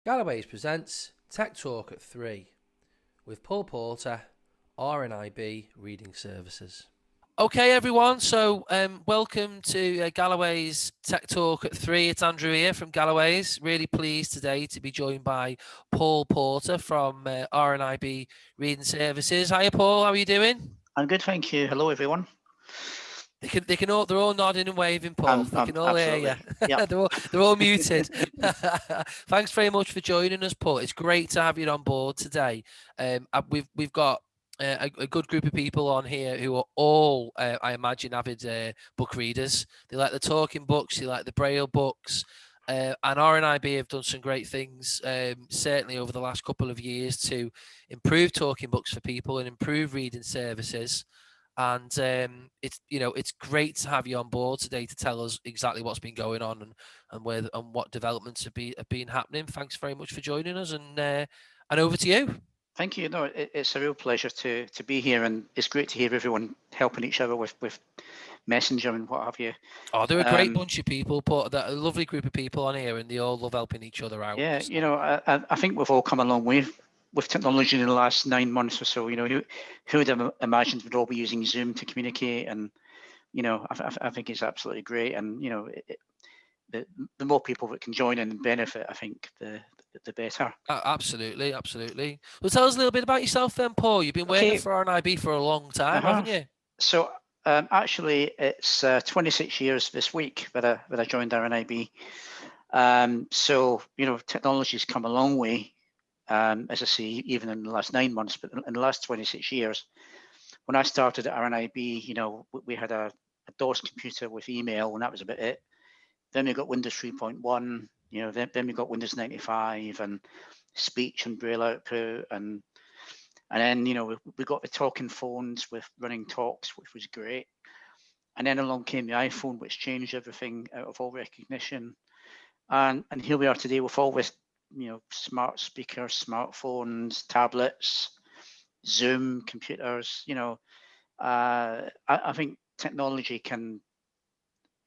Galloway's presents Tech Talk at 3 with Paul Porter, RNIB Reading Services. Okay, everyone. So, welcome to Galloway's Tech Talk at 3. It's Andrew here from Galloway's. Really pleased today to be joined by Paul Porter from RNIB Reading Services. Hiya, Paul. How are you doing? I'm good, thank you. Hello, everyone. They're all nodding and waving, Paul. They can all hear you. Yep. they're all muted. Thanks very much for joining us, Paul. It's great to have you on board today. We've got a good group of people on here who are all, I imagine, avid book readers. They like the talking books. They like the Braille books. And RNIB have done some great things, certainly over the last couple of years, to improve talking books for people and improve reading services. And it's great to have you on board today to tell us exactly what's been going on and what developments have been happening. Thanks very much for joining us, and over to you. Thank you. No, it's a real pleasure to be here, and it's great to hear everyone helping each other with Messenger and what have you. Oh, they're a great bunch of people, but a lovely group of people on here, and they all love helping each other out. Yeah, so. I think we've all come a long way with technology in the last 9 months or so. Who would have imagined we'd all be using Zoom to communicate? And I think it's absolutely great. And the more people that can join in and benefit, I think the better. Absolutely. Well, tell us a little bit about yourself then, Paul. You've been working for RNIB for a long time, haven't you? So actually, it's 26 years this week that I joined RNIB. So technology's come a long way. As I say, even in the last 9 months, but in the last 26 years, when I started at RNIB, we had a DOS computer with email, and that was about it. Then we got Windows 3.1, then we got Windows 95 and speech and Braille output, and then we got the talking phones with running talks, which was great. And then along came the iPhone, which changed everything out of all recognition. And here we are today with all this, smart speakers, smartphones, tablets, Zoom, computers. I think technology can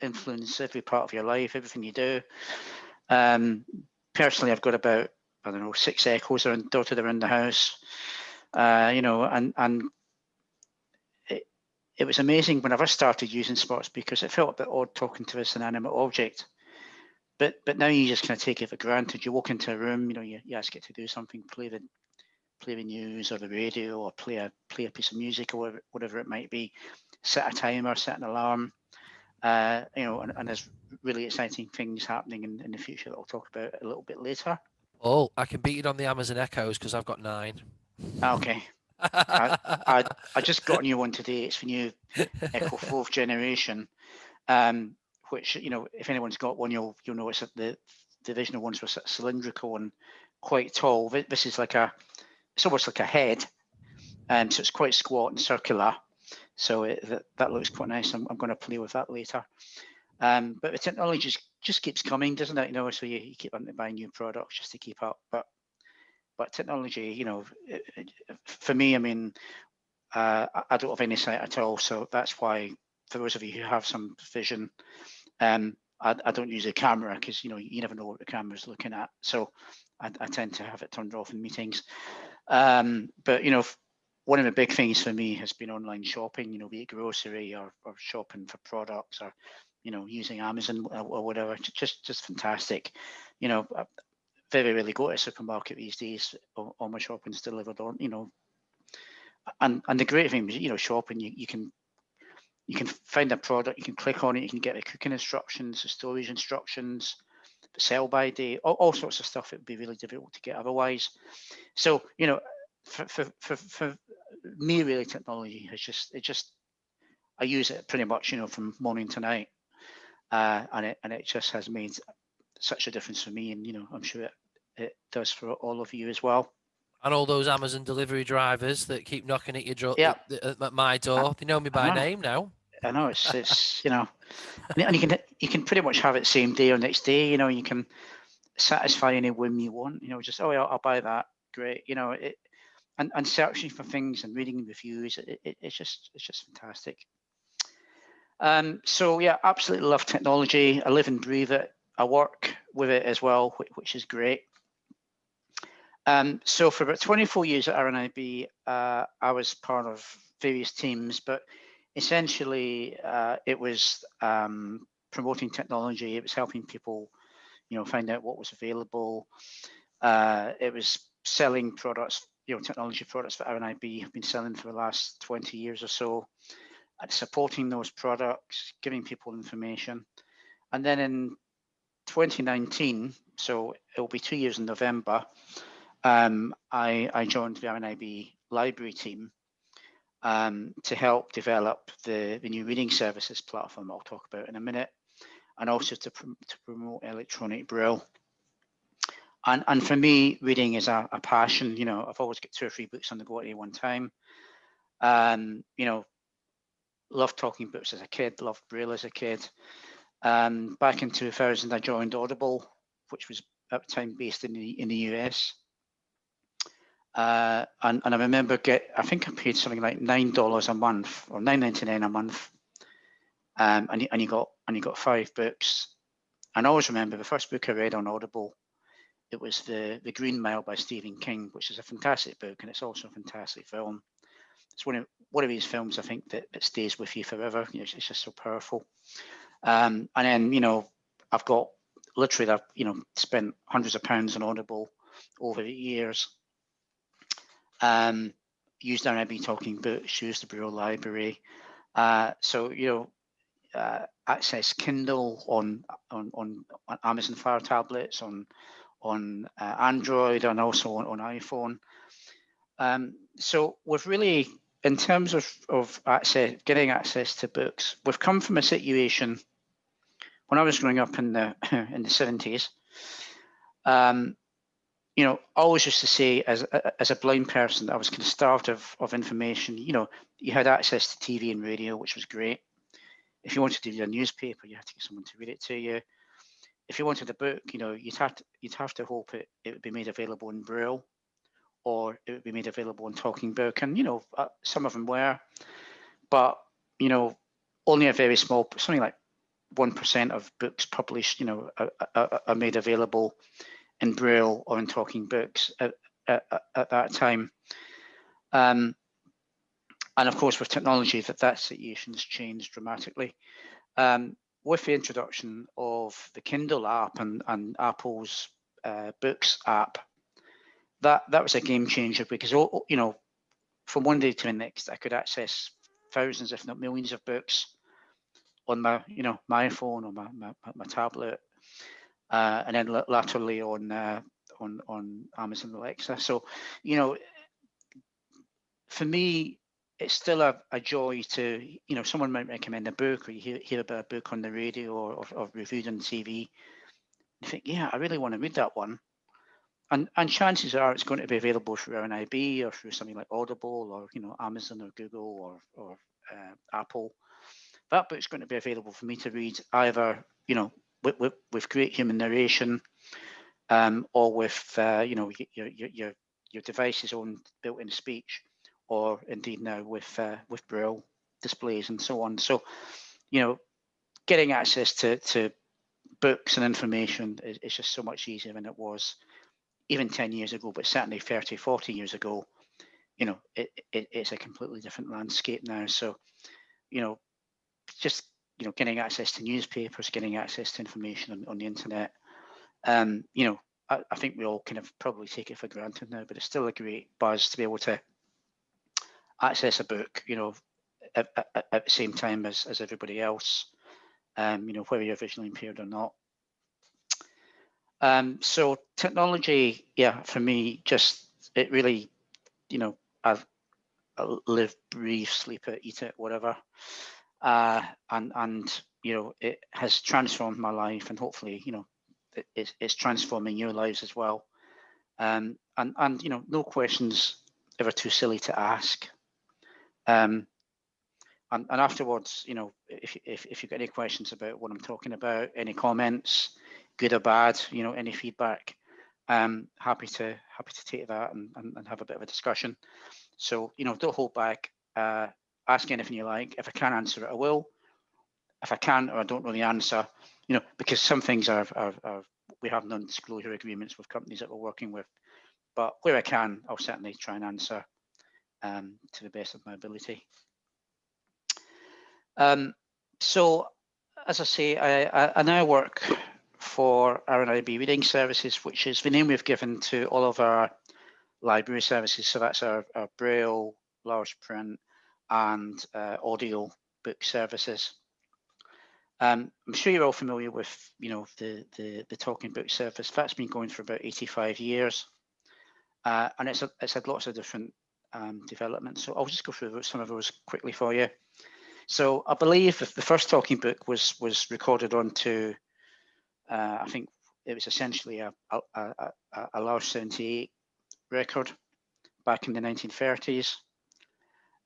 influence every part of your life, everything you do. Personally, I've got about 6 Echoes dotted around the house. And it was amazing when I first started using smart speakers. It felt a bit odd talking to this inanimate object, but now you just kind of take it for granted. You walk into a room, you ask it to do something, play the news or the radio, or play a piece of music or whatever it might be. Set a timer, set an alarm. And there's really exciting things happening in the future that I'll talk about a little bit later. Oh, I can beat it on the Amazon Echoes because I've got 9. Okay. I just got a new one today. It's the new Echo 4th generation, which if anyone's got one, you'll notice that the original ones were sort of cylindrical and quite tall. This is it's almost like a head, so it's quite squat and circular. So that looks quite nice. I'm going to play with that later. But the technology just keeps coming, doesn't it? So you keep on buying new products just to keep up. But technology, for me, I don't have any sight at all. So that's why, for those of you who have some vision, I don't use a camera because, you never know what the camera's looking at. So I tend to have it turned off in meetings. But, one of the big things for me has been online shopping, be it grocery or shopping for products or, using Amazon or whatever. Just fantastic. Very rarely go to a supermarket these days. All my shopping's delivered on, and the great thing is, shopping, you can find a product, you can click on it, you can get the cooking instructions, the storage instructions, the sell by date, all sorts of stuff. It would be really difficult to get otherwise. So, for me, really, technology has I use it pretty much, from morning to night, and it just has made such a difference for me, and I'm sure it does for all of you as well. And all those Amazon delivery drivers that keep knocking at your door, at my door, they know me by name now. I know it's and you can pretty much have it same day or next day. You can satisfy any whim you want. Just I'll buy that. Great. And searching for things and reading reviews. It's just fantastic. So yeah, absolutely love technology. I live and breathe it. I work with it as well, which is great. So for about 24 years at RNIB, I was part of various teams, but essentially it was promoting technology. It was helping people, find out what was available. It was selling products, technology products that RNIB have been selling for the last 20 years or so, and supporting those products, giving people information. And then in 2019, so it'll be 2 years in November, I joined the RNIB Library team to help develop the new reading services platform I'll talk about in a minute, and also to promote electronic Braille. And for me, reading is a passion. I've always got 2 or 3 books on the go at any one time. Loved talking books as a kid, loved Braille as a kid. Back in 2000, I joined Audible, which was at the time based in the US. And I remember I think I paid something like $9 a month or $9.99 a month, and you got 5 books. And I always remember the first book I read on Audible. It was the Green Mile by Stephen King, which is a fantastic book, and it's also a fantastic film. It's one of these films I think that stays with you forever. It's just so powerful. And then I've got literally spent hundreds of pounds on Audible over the years. Used RNIB Talking Books, used the Braille Library. So access Kindle on Amazon Fire tablets, on Android, and also on iPhone. So we've really, in terms of getting access to books, we've come from a situation when I was growing up in the 70s. I always used to say, as a blind person, I was kind of starved of information. You had access to TV and radio, which was great. If you wanted to read a newspaper, you had to get someone to read it to you. If you wanted a book, you'd have to hope it would be made available in Braille, or it would be made available in Talking Book. And some of them were, but only a very small, something like 1% of books published, are made available in Braille or in Talking Books at that time. And of course, with technology, that situation's changed dramatically. With the introduction of the Kindle app and Apple's Books app, that was a game changer, because from one day to the next, I could access thousands, if not millions, of books on my my iPhone or my tablet, and then laterally on Amazon Alexa. So for me, it's still a joy to, someone might recommend a book, or you hear about a book on the radio or reviewed on TV. You think, yeah, I really want to read that one. And chances are it's going to be available through RNIB or through something like Audible or, Amazon or Google or Apple. That book's going to be available for me to read either, with great human narration, or with, your device's own built-in speech, or indeed now with Braille displays and so on. So, getting access to books and information is just so much easier than it was even 10 years ago, but certainly 30, 40 years ago. It's a completely different landscape now. So, just, getting access to newspapers, getting access to information on the internet. I think we all kind of probably take it for granted now, but it's still a great buzz to be able to access a book, at the same time as everybody else, whether you're visually impaired or not. So technology, for me, it really, I live, breathe, sleep it, eat it, whatever. And it has transformed my life, and hopefully, it's transforming your lives as well. And no questions ever too silly to ask. And afterwards, if you've got any questions about what I'm talking about, any comments, good or bad, any feedback, happy to take that and have a bit of a discussion. So, don't hold back. Ask anything you like. If I can't answer it, I will. If I can't, or I don't know the answer, because some things we have non-disclosure agreements with companies that we're working with. but where I can, I'll certainly try and answer to the best of my ability. So, as I say, I now work for RNIB Reading Services, which is the name we've given to all of our library services. So that's our Braille, large print, and audio book services. I'm sure you're all familiar with, the Talking Book service. That's been going for about 85 years, and it's had lots of different developments. So I'll just go through some of those quickly for you. So I believe the first talking book was recorded onto, I think it was essentially a large 78 record back in the 1930s.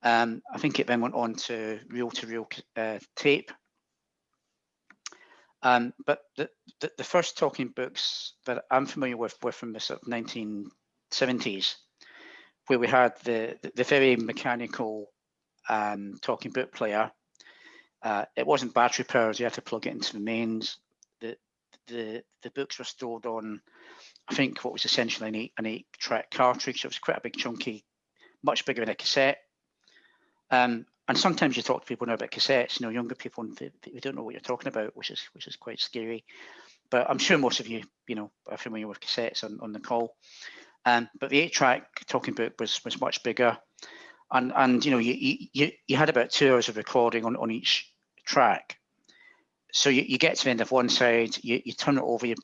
I think it then went on to reel-to-reel tape. But the first talking books that I'm familiar with were from the sort of 1970s, where we had the very mechanical talking book player. It wasn't battery powered; you had to plug it into the mains. The books were stored on, I think, what was essentially an 8-track cartridge. It was quite a big, chunky, much bigger than a cassette. And sometimes you talk to people now about cassettes, younger people, and they don't know what you're talking about, which is quite scary. But I'm sure most of you, are familiar with cassettes on the call. But the 8-track talking book was much bigger, and you had about 2 hours of recording on each track. So you get to the end of one side, you turn it over, and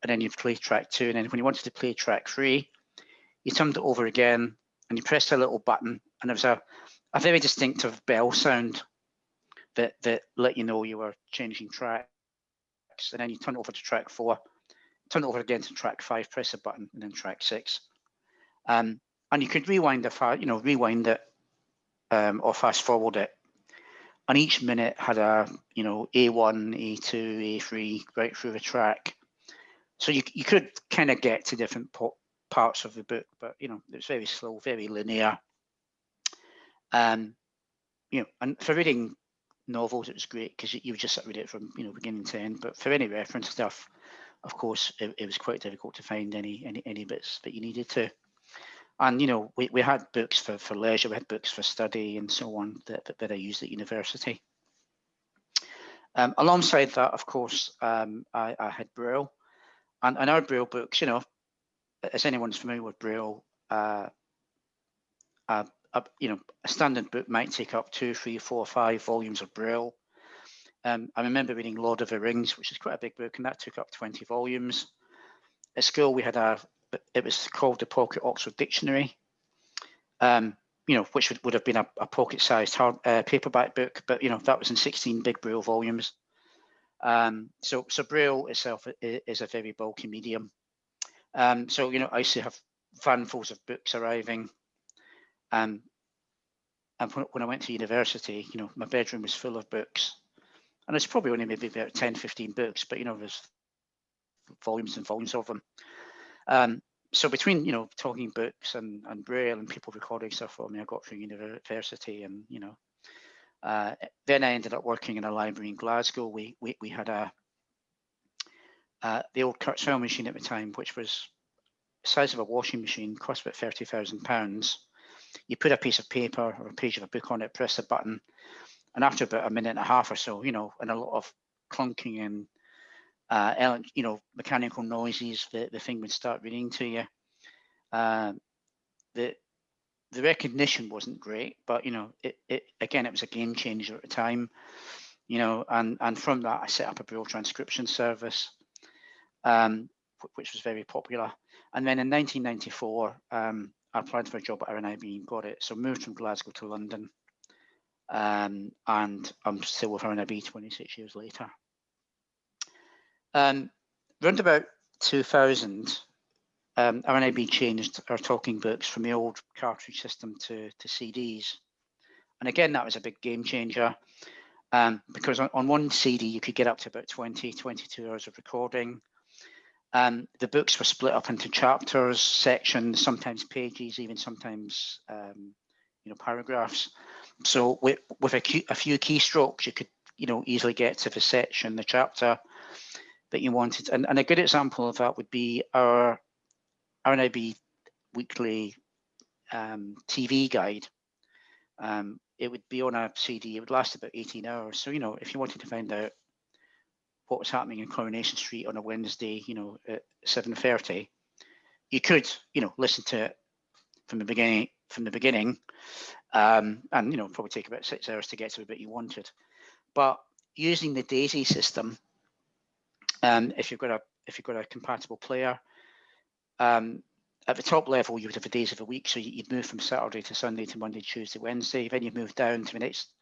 then you play track 2, and then when you wanted to play track 3, you turned it over again, and you pressed a little button, and there was a very distinctive bell sound that let you know you were changing tracks. And then you turn it over to track 4, turn it over again to track 5, press a button, and then track 6. And you could rewind it or fast forward it. And each minute had a A1, A2, A3 right through the track. So you could kind of get to different parts of the book, but it was very slow, very linear. And for reading novels, it was great because you would just read it from beginning to end. But for any reference stuff, of course, it was quite difficult to find any bits that you needed to. And we had books for leisure, we had books for study, and so on that I used at university. Alongside that, of course, I had Braille, and our Braille books. As anyone's familiar with Braille, a standard book might take up 2, 3, 4, 5 volumes of Braille. I remember reading Lord of the Rings, which is quite a big book, and that took up 20 volumes. At school, we had it was called the Pocket Oxford Dictionary, which would have been a pocket-sized paperback book, but that was in 16 big Braille volumes. So Braille itself is a very bulky medium. So I used to have vanfuls of books arriving. And when I went to university, my bedroom was full of books, and it's probably only maybe about 10, 15 books, but there's volumes and volumes of them. So between talking books and Braille and people recording stuff for me, I got through university, and then I ended up working in a library in Glasgow. We had the old Kurzweil machine at the time, which was the size of a washing machine, cost about £30,000. You put a piece of paper or a page of a book on it, press a button, and after about a minute and a half or so, and a lot of clunking and mechanical noises, the thing would start reading to you. The recognition wasn't great, but it again, it was a game changer at the time. And from that, I set up a Braille transcription service, which was very popular. And then in 1994, I applied for a job at RNIB and got it. So moved from Glasgow to London, and I'm still with RNIB 26 years later. Round about 2000, RNIB changed our talking books from the old cartridge system to CDs. And again, that was a big game changer, because on one CD, you could get up to about 22 hours of recording. The books were split up into chapters, sections, sometimes pages, even sometimes paragraphs. So with a few keystrokes, you could easily get to the section, the chapter that you wanted. And a good example of that would be our RNIB weekly TV guide. It would be on a CD. It would last about 18 hours. So, if you wanted to find out what was happening in Coronation Street on a Wednesday, at 7:30, you could, listen to it from the beginning, and probably take about 6 hours to get to the bit you wanted. But using the DAISY system, if you've got a compatible player, at the top level you would have the days of the week, so you'd move from Saturday to Sunday to Monday, Tuesday, Wednesday. Then you'd move down to the next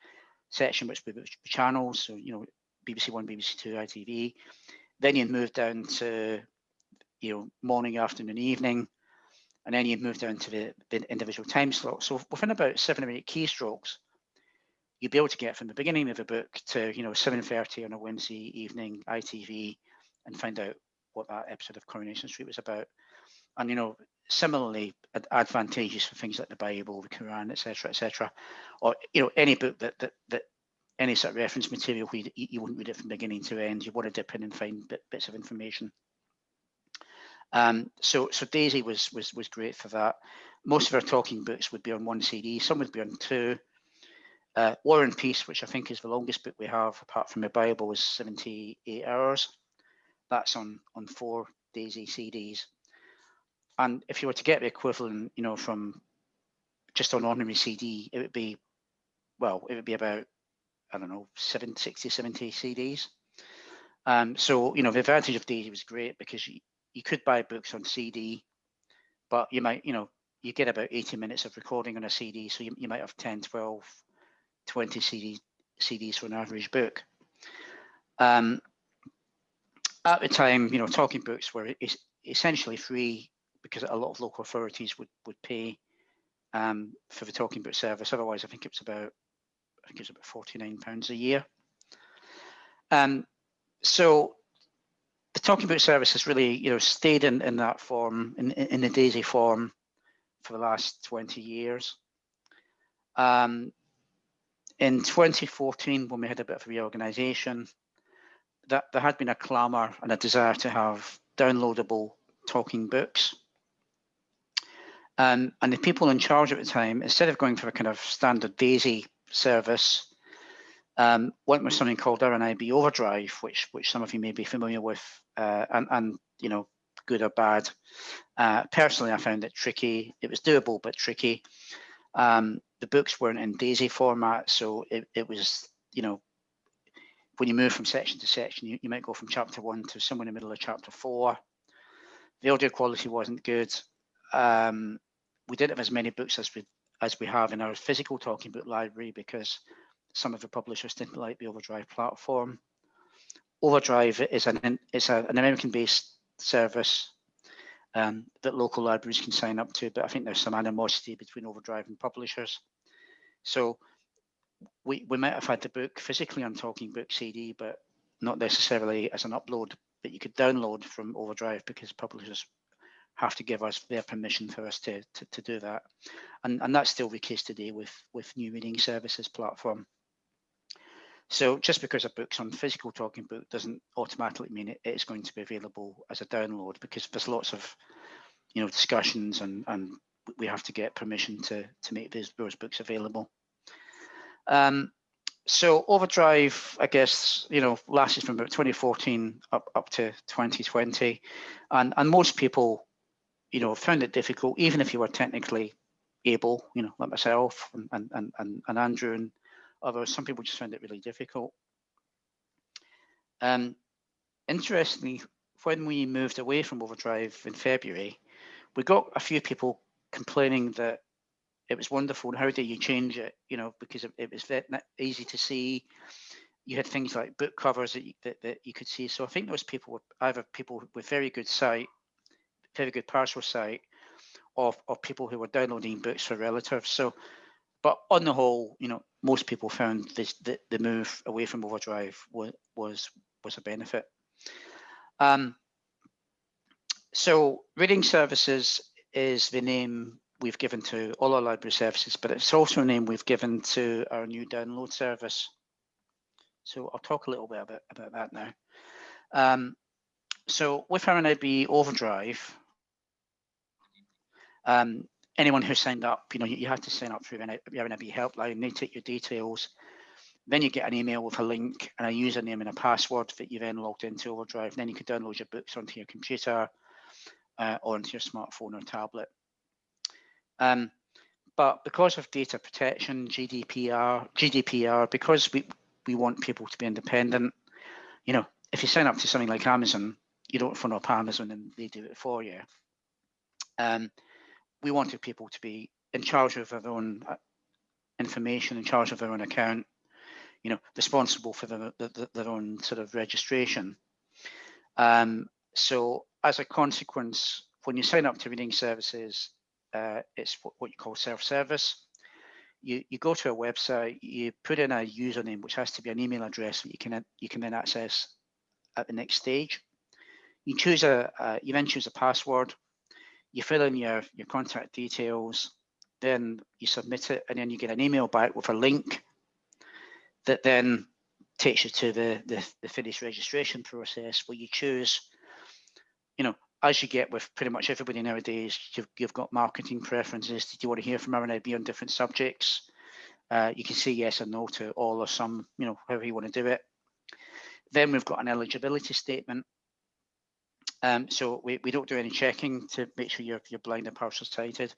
section, which would be channels, so BBC One, BBC Two, ITV. Then you'd move down to morning, afternoon, evening, and then you'd move down to the individual time slots. So within about 7 or 8 keystrokes, you'd be able to get from the beginning of the book to 7:30 on a Wednesday evening, ITV, and find out what that episode of Coronation Street was about. And similarly advantageous for things like the Bible, the Quran, etc., or any book that any sort of reference material where you wouldn't read it from beginning to end. You want to dip in and find bits of information. So DAISY was great for that. Most of our talking books would be on one CD. Some would be on 2. War and Peace, which I think is the longest book we have, apart from the Bible, is 78 hours. That's on 4 DAISY CDs. And if you were to get the equivalent, from just on ordinary CD, it would be about, I don't know, 60, 70 CDs. So, the advantage of DAISY was great because you could buy books on CD, but you might, you get about 80 minutes of recording on a CD. So you might have 10, 12, 20 CDs for an average book. At the time, talking books were essentially free because a lot of local authorities would pay for the talking book service. Otherwise, I think it was about £49 a year. So the talking book service has really, stayed in that form, in the DAISY form, for the last 20 years. In 2014, when we had a bit of a reorganisation, that there had been a clamour and a desire to have downloadable talking books. And the people in charge at the time, instead of going for a kind of standard DAISY service, went with something called RNIB Overdrive, which some of you may be familiar with, and good or bad. Personally, I found it tricky. It was doable, but tricky. The books weren't in DAISY format, so it was, when you move from section to section, you might go from chapter 1 to somewhere in the middle of chapter 4. The audio quality wasn't good. We didn't have as many books as we have in our physical talking book library because some of the publishers didn't like the Overdrive platform. Overdrive is an American-based service that local libraries can sign up to, but I think there's some animosity between Overdrive and publishers. So we might have had the book physically on talking book CD, but not necessarily as an upload that you could download from Overdrive because publishers have to give us their permission for us to do that. And that's still the case today with New Reading Services platform. So just because a book's on physical talking book doesn't automatically mean it is going to be available as a download, because there's lots of discussions and we have to get permission to make those books available. So Overdrive, I guess, lasted from about 2014 up to 2020, and most people, found it difficult, even if you were technically able, like myself and Andrew and others. Some people just found it really difficult. Interestingly, when we moved away from Overdrive in February, we got a few people complaining that it was wonderful and how do you change it, because it was very easy to see. You had things like book covers that you could see. So I think those people were either people with very good partial sight, or people who were downloading books for relatives. So, but on the whole, most people found the move away from Overdrive was a benefit. So Reading Services is the name we've given to all our library services, but it's also a name we've given to our new download service. So I'll talk a little bit about that now. So with RNIB Overdrive, Anyone who signed up, you had to sign up through the RNIB helpline. They take your details. Then you get an email with a link and a username and a password that you then logged into Overdrive. Then you could download your books onto your computer or onto your smartphone or tablet. But because of data protection, GDPR, because we want people to be independent, if you sign up to something like Amazon, you don't phone up Amazon and they do it for you. We wanted people to be in charge of their own information, in charge of their own account, responsible for their own sort of registration. So as a consequence, when you sign up to Reading Services, it's what you call self-service. You go to a website, you put in a username, which has to be an email address that you can then access at the next stage. You then choose a password. You fill in your contact details, then you submit it, and then you get an email back with a link that then takes you to the finished registration process, where you choose, as you get with pretty much everybody nowadays, you've got marketing preferences. Did you want to hear from RNIB on different subjects? You can say yes or no to all or some, however you want to do it. Then we've got an eligibility statement. So we don't do any checking to make sure you're blind and partial sighted,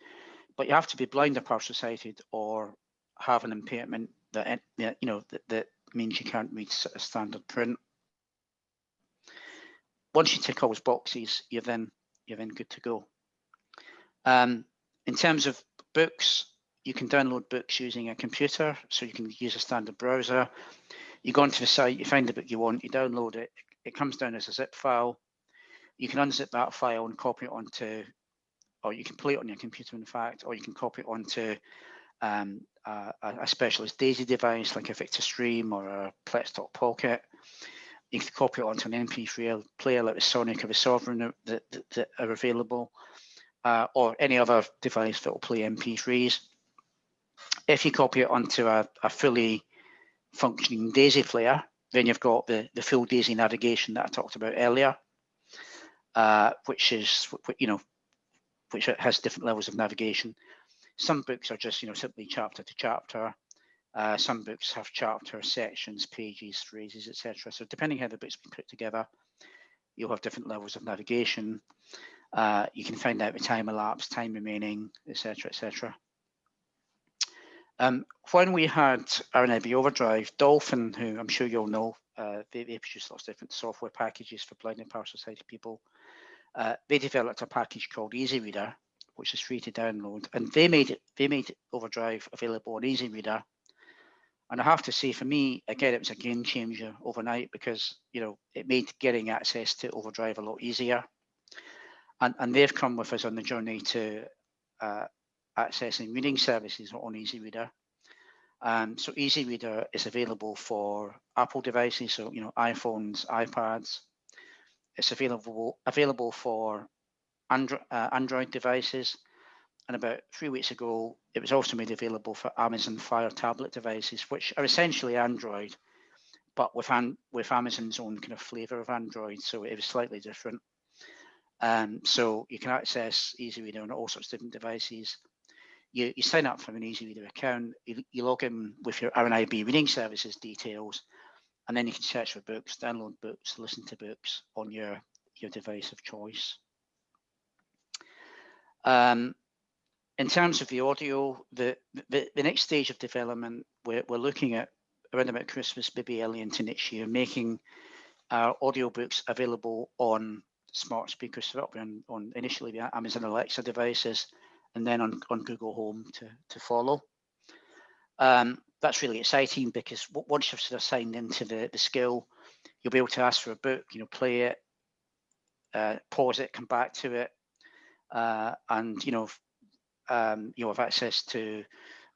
but you have to be blind or partial sighted or have an impairment that means you can't read a standard print. Once you tick all those boxes, you're then good to go. In terms of books, you can download books using a computer, so you can use a standard browser. You go onto the site, you find the book you want, you download it. It comes down as a zip file. You can unzip that file and copy it onto, or you can play it on your computer, in fact, or you can copy it onto a specialist DAISY device like a Victor Stream or a Pletstop Pocket. You can copy it onto an MP3 player like the Sonic or the Sovereign that are available, or any other device that will play MP3s. If you copy it onto a fully functioning DAISY player, then you've got the full DAISY navigation that I talked about earlier, which has different levels of navigation. Some books are just simply chapter to chapter. Some books have chapters, sections, pages, phrases, etc. So depending how the book's been put together, you'll have different levels of navigation. You can find out the time elapsed, time remaining, etc., etc. When we had RNIB Overdrive, Dolphin, who I'm sure you'll know, they produce lots of different software packages for blind and partial sighted people. They developed a package called Easy Reader, which is free to download, and they made Overdrive available on Easy Reader. And I have to say, for me, again, it was a game changer overnight, because it made getting access to Overdrive a lot easier. And they've come with us on the journey to accessing reading services on Easy Reader. So Easy Reader is available for Apple devices, so iPhones, iPads. It's available for Android devices, and about 3 weeks ago, it was also made available for Amazon Fire tablet devices, which are essentially Android, but with Amazon's own kind of flavor of Android, so it was slightly different. So you can access Easy Reader on all sorts of different devices. You sign up for an Easy Reader account, you log in with your RNIB Reading Services details, and then you can search for books, download books, listen to books on your device of choice. In terms of the audio, the next stage of development, we're looking at around about Christmas, maybe early into next year, making our audiobooks available on smart speakers. So that'll be on initially the Amazon Alexa devices, and then on Google Home to follow. That's really exciting, because once you've sort of signed into the skill, you'll be able to ask for a book, play it, pause it, come back to it, and you have access to.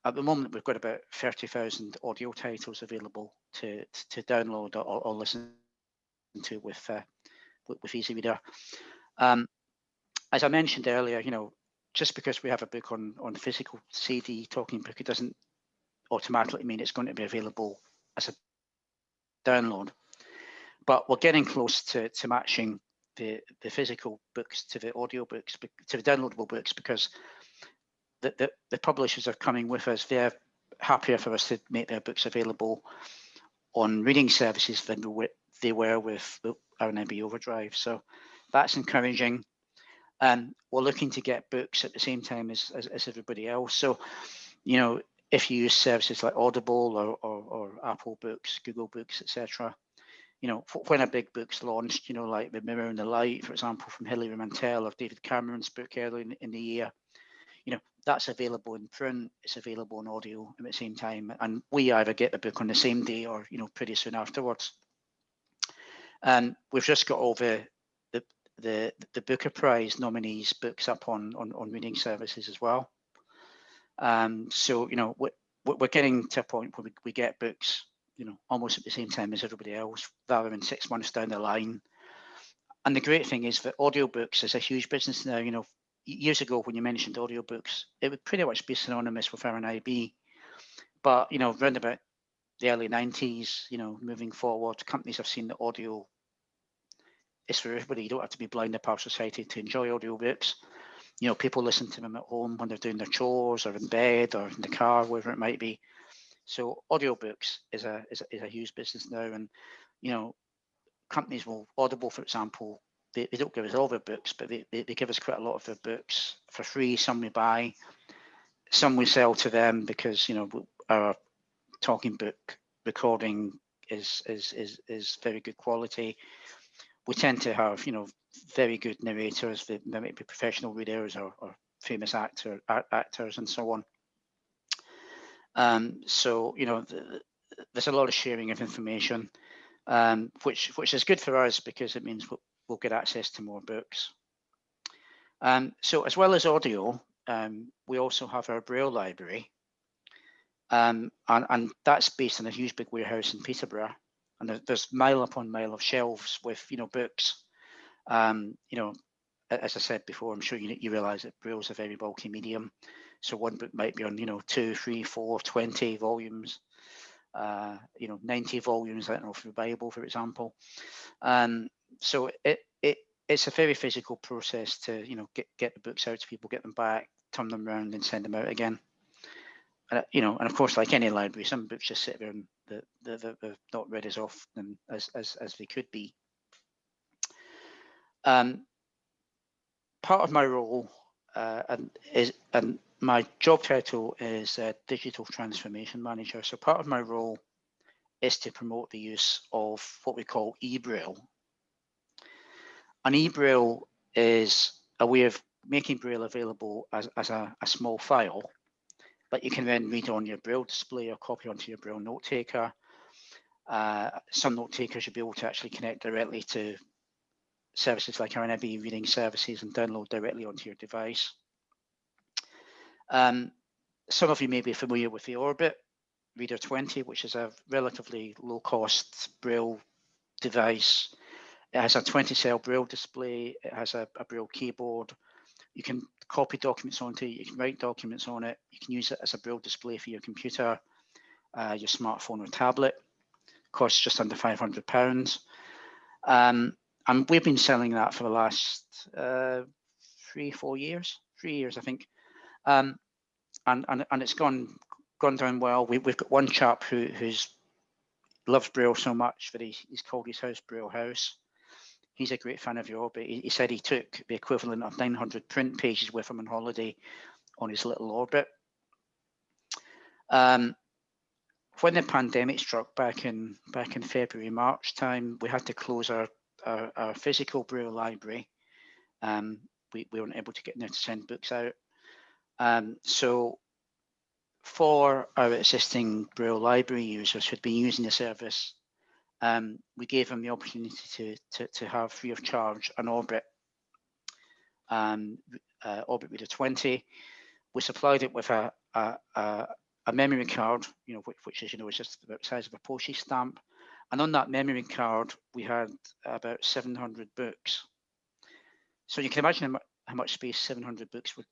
At the moment, we've got about 30,000 audio titles available to download or listen to with Easy Reader. As I mentioned earlier, just because we have a book on physical CD talking book, it doesn't automatically mean it's going to be available as a download. But we're getting close to matching the physical books to the audio books, to the downloadable books, because the publishers are coming with us. They're happier for us to make their books available on reading services than they were with the RNIB Overdrive. So that's encouraging. We're looking to get books at the same time as everybody else. So, you know, if you use services like Audible or Apple Books, Google Books, etc., you know, when a big book's launched, you know, like The Mirror and the Light, for example, from Hilary Mantel or David Cameron's book earlier in the year, you know, that's available in print, it's available in audio at the same time. And we either get the book on the same day or, you know, pretty soon afterwards. We've just got all the Booker Prize nominees books up on reading services as well. So, you know, we're getting to a point where we get books, you know, almost at the same time as everybody else, rather than 6 months down the line. And the great thing is that audiobooks is a huge business now. You know, years ago when you mentioned audiobooks, it would pretty much be synonymous with RNIB. But, you know, around about the early 90s, you know, moving forward, companies have seen that audio is for everybody. You don't have to be blind or farsighted to enjoy audiobooks. You know, people listen to them at home when they're doing their chores or in bed or in the car, wherever it might be. So audiobooks is a huge business now. And, you know, companies will, Audible, for example, they don't give us all their books, but they give us quite a lot of their books for free. Some we buy, some we sell to them because, you know, our talking book recording is very good quality. We tend to have, you know, very good narrators. They might be professional readers or famous actors and so on. So, you know, there's a lot of sharing of information, which is good for us because it means we'll get access to more books. So as well as audio, we also have our Braille Library, and that's based in a huge big warehouse in Peterborough. And there's mile upon mile of shelves with, you know, books. You know, as I said before, I'm sure you realise that Braille is a very bulky medium. So one book might be on, you know, 2, 3, 4, 20 volumes. You know, 90 volumes, I don't know, for the Bible, for example. So it's a very physical process to, you know, get the books out to people, get them back, turn them around and send them out again. You know, and of course, like any library, some books just sit there and they're not read as often as they could be. Part of my role and my job title is Digital Transformation Manager. So part of my role is to promote the use of what we call eBraille. And eBraille is a way of making Braille available as a small file, but you can then read on your Braille display or copy onto your Braille note taker. Some note takers you'll be able to actually connect directly to services like RNIB Reading Services and download directly onto your device. Some of you may be familiar with the Orbit Reader 20, which is a relatively low-cost Braille device. It has a 20-cell Braille display. It has a Braille keyboard. You can copy documents onto it. You can write documents on it. You can use it as a Braille display for your computer, your smartphone or tablet. It costs just under £500. And we've been selling that for the last 3-4 years. 3 years, I think. And it's gone down well. We've got one chap who's loves Braille so much that he's called his house Braille House. He's a great fan of the Orbit. He said he took the equivalent of 900 print pages with him on holiday on his little Orbit. When the pandemic struck back in February, March time, we had to close our physical Braille library. We weren't able to get there to send books out. So for our existing Braille library users who'd been using the service, we gave them the opportunity to have free of charge an Orbit, Orbit Reader 20. We supplied it with a memory card, you know, which is, you know, is just about the size of a postage stamp. And on that memory card, we had about 700 books. So you can imagine how much space 700 books would.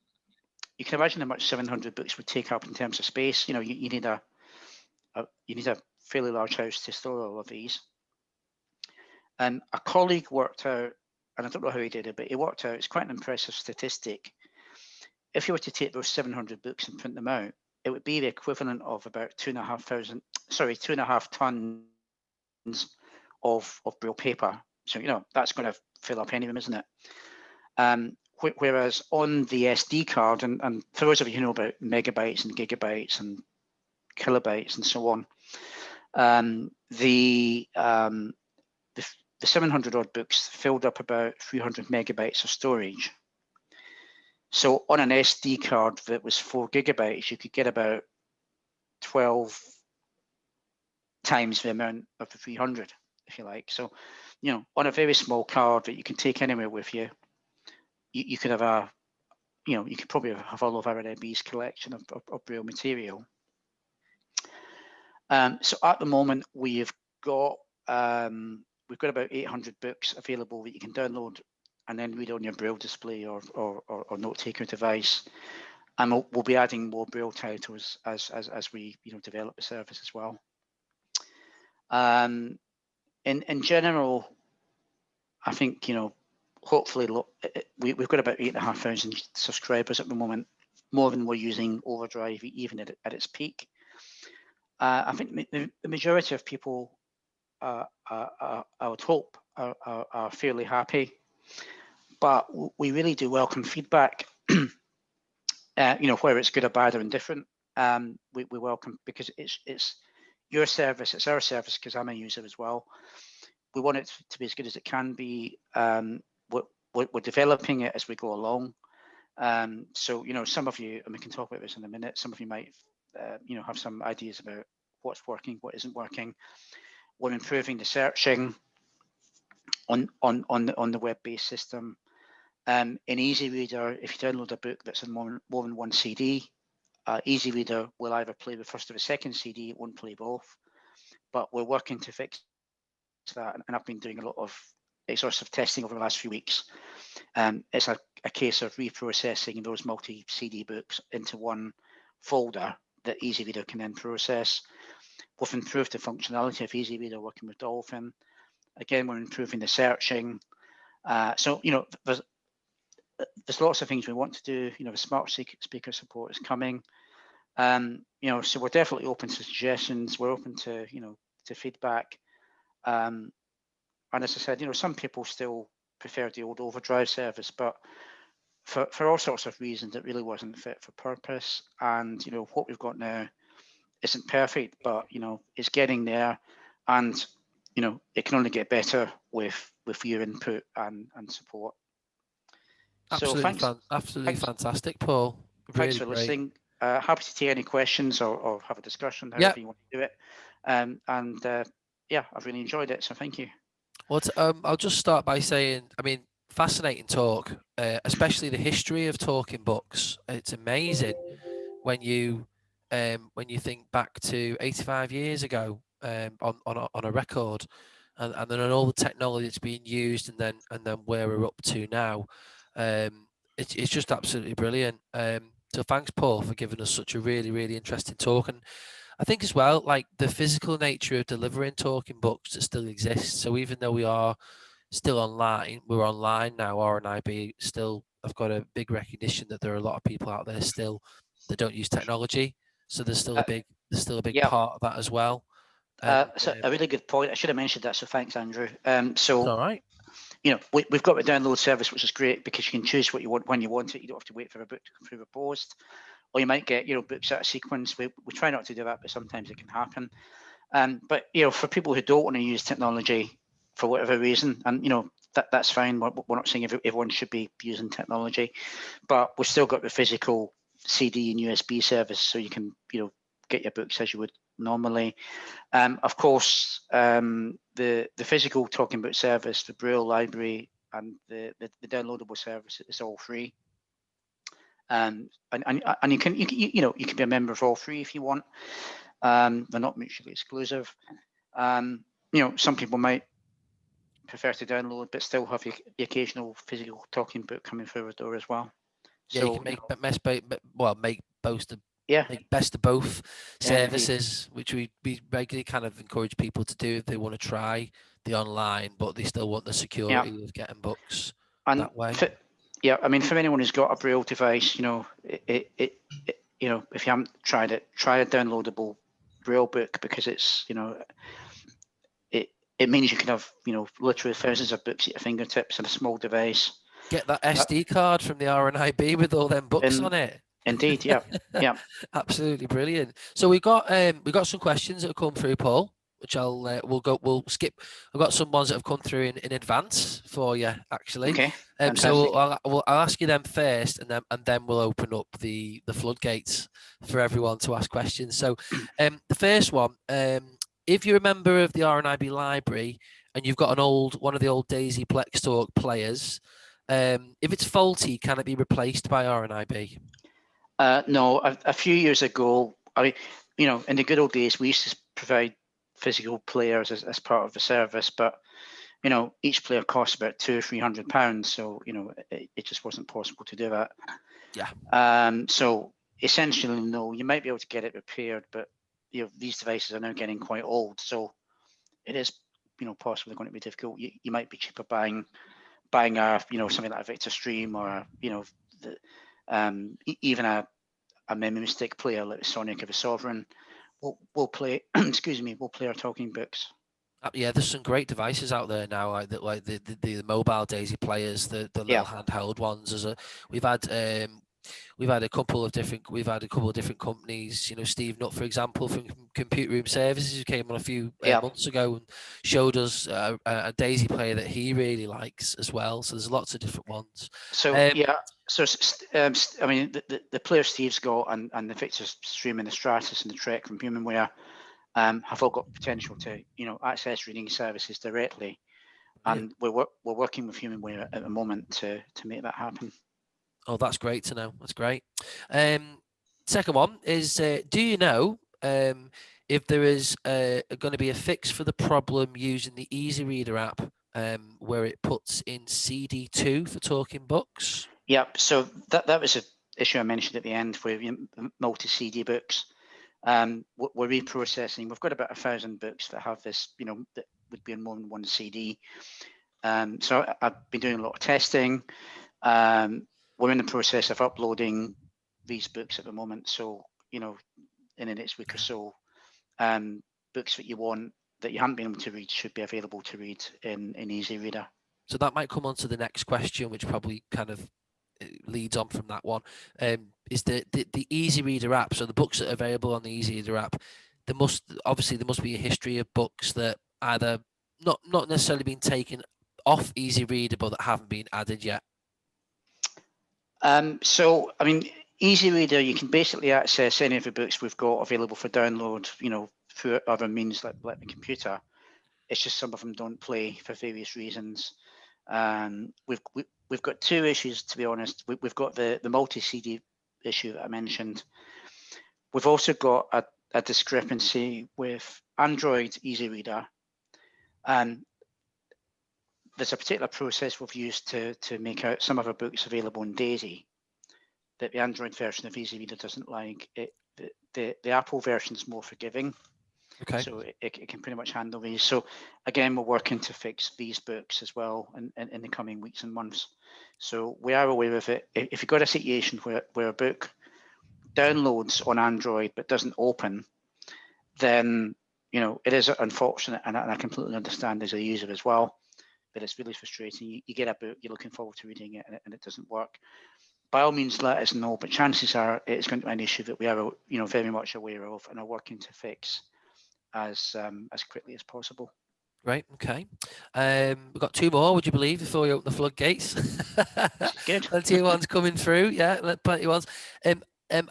You can imagine how much 700 books would take up in terms of space. You know, you need a fairly large house to store all of these. And a colleague worked out and I don't know how he did it, but he worked out, it's quite an impressive statistic. If you were to take those 700 books and print them out, it would be the equivalent of about 2.5 tons of Braille paper. So, that's going to fill up any room, isn't it? Whereas on the SD card, and for those of you who know about megabytes and gigabytes and kilobytes and so on, the 700 odd books filled up about 300 megabytes of storage. So on an SD card that was 4 gigabytes, you could get about 12 times the amount of the 300, if you like. So, on a very small card that you can take anywhere with you, you could have you could probably have all of RNIB's collection of Braille material. So at the moment, we've got about 800 books available that you can download and then read on your Braille display or note taker device. And we'll be adding more Braille titles as we develop the service as well. In general, I think hopefully we've got about 8,500 subscribers at the moment, more than we're using Overdrive even at its peak. I think the majority of people, I would hope, are fairly happy, but we really do welcome feedback. Whether it's good or bad or indifferent, we welcome, because it's your service, it's our service, because I'm a user as well. We want it to be as good as it can be. We're developing it as we go along. So some of you, and we can talk about this in a minute, some of you might have some ideas about what's working, what isn't working. We're improving the searching on the web-based system. In Easy Reader, if you download a book that's in more than one CD, Easy Reader will either play the first or the second CD, it won't play both. But we're working to fix that, and I've been doing a lot of exhaustive testing over the last few weeks. It's a case of reprocessing those multi-CD books into one folder that Easy Reader can then process. We've improved the functionality of Easy Reader working with Dolphin. Again, we're improving the searching. So there's lots of things we want to do. The smart speaker support is coming. So we're definitely open to suggestions. We're open to to feedback. And as I said, some people still prefer the old Overdrive service, but for all sorts of reasons, it really wasn't fit for purpose. And what we've got now isn't perfect, but it's getting there, and it can only get better with your input and support. Absolutely, So absolutely fantastic, Paul. Thanks Really for great. listening. Happy to take any questions or have a discussion, however you want to do it. I've really enjoyed it, so thank you. Well, I'll just start by saying, fascinating talk, especially the history of talking books. It's amazing when you think back to 85 years ago on a record, and then on all the technology that's being used, and then where we're up to now. It's just absolutely brilliant. So thanks, Paul, for giving us such a really, really interesting talk. And I think as well, like the physical nature of delivering talking books that still exists. So even though we are still online, we're online now, RNIB still have got a big recognition that there are a lot of people out there still that don't use technology. So there's still a big part of that as well. So a really good point. I should have mentioned that. So thanks, Andrew. All right. We've got the download service, which is great because you can choose what you want when you want it. You don't have to wait for a book to come through the post, or you might get books out of sequence. We try not to do that, but sometimes it can happen. But for people who don't want to use technology for whatever reason, and that's fine. We're not saying everyone should be using technology, but we've still got the physical CD and USB service, so you can get your books as you would normally. Of course, the physical talking book service, the Braille Library, and the downloadable service is all free. And you can be a member of all three if you want. They're not mutually exclusive. Some people might prefer to download, but still have the occasional physical talking book coming through the door as well. Yeah, so, you can make best of both services, which we regularly kind of encourage people to do if they want to try the online, but they still want the security of getting books that way. I mean, for anyone who's got a Braille device, you know, if you haven't tried it, try a downloadable Braille book, because it's, you know, it means you can have, you know, literally thousands of books at your fingertips in a small device. Get that SD card from the RNIB with all them books on it. Indeed, yeah. Absolutely brilliant. So we got some questions that have come through, Paul, which we'll skip. I've got some ones that have come through in advance for you, actually. Okay. So I'll ask you them first, and then we'll open up the floodgates for everyone to ask questions. So the first one, if you're a member of the RNIB Library and you've got one of the old Daisy Plex Talk players, if it's faulty, can it be replaced by RNIB? No, a few years ago, you know, in the good old days, we used to provide physical players as part of the service, but, you know, each player costs about £200 or £300, so, you know, it just wasn't possible to do that. Yeah. So essentially, no, you might be able to get it repaired, but, you know, these devices are now getting quite old, so it is, you know, possibly going to be difficult. You might be cheaper buying a, you know, something like a Victor Stream, or, you know, even a memory stick player like the Sonic or the Sovereign will play excuse me, will play our talking books. Yeah, there's some great devices out there now, like the mobile Daisy players, the little handheld ones. We've had a couple of different companies. You know, Steve Nutt, for example, from Computer Room Services, who came on a few months ago and showed us a Daisy player that he really likes as well. So there's lots of different ones. So I mean, the player Steve's got and the Victor Stream and the Stratus and the Trek from Humanware have all got potential to, you know, access reading services directly, and we're working with Humanware at the moment to make that happen. Oh, that's great to know. That's great. Second one is, do you know if there is going to be a fix for the problem using the Easy Reader app, where it puts in CD2 for talking books? Yep. So that was an issue I mentioned at the end, where multi-CD books. We're reprocessing. We've got about 1,000 books that have this, you know, that would be on more than one CD. So I've been doing a lot of testing. We're in the process of uploading these books at the moment. So, you know, in the next week or so, books that you want, that you haven't been able to read, should be available to read in Easy Reader. So that might come on to the next question, which probably kind of leads on from that one. Is the Easy Reader app, so the books that are available on the Easy Reader app, there must be a history of books that either not necessarily been taken off Easy Reader, but that haven't been added yet. So, I mean, Easy Reader, you can basically access any of the books we've got available for download, you know, through other means like the computer. It's just some of them don't play for various reasons. We've got two issues, to be honest. We've got the multi-CD issue that I mentioned. We've also got a discrepancy with Android Easy Reader. There's a particular process we've used to make out some of our books available in Daisy that the Android version of Easy Reader doesn't like. The Apple version is more forgiving. Okay. So it can pretty much handle these. So again, we're working to fix these books as well in the coming weeks and months. So we are aware of it. If you've got a situation where a book downloads on Android but doesn't open, then, you know, it is unfortunate, and I completely understand as a user as well. But it's really frustrating. You get a book, you're looking forward to reading it, and it doesn't work. By all means, let us know. But chances are it's going to be an issue that we are, you know, very much aware of and are working to fix as quickly as possible. Right. Okay. We've got two more, would you believe, before we open the floodgates? Good. Plenty of ones coming through. Yeah, plenty of ones.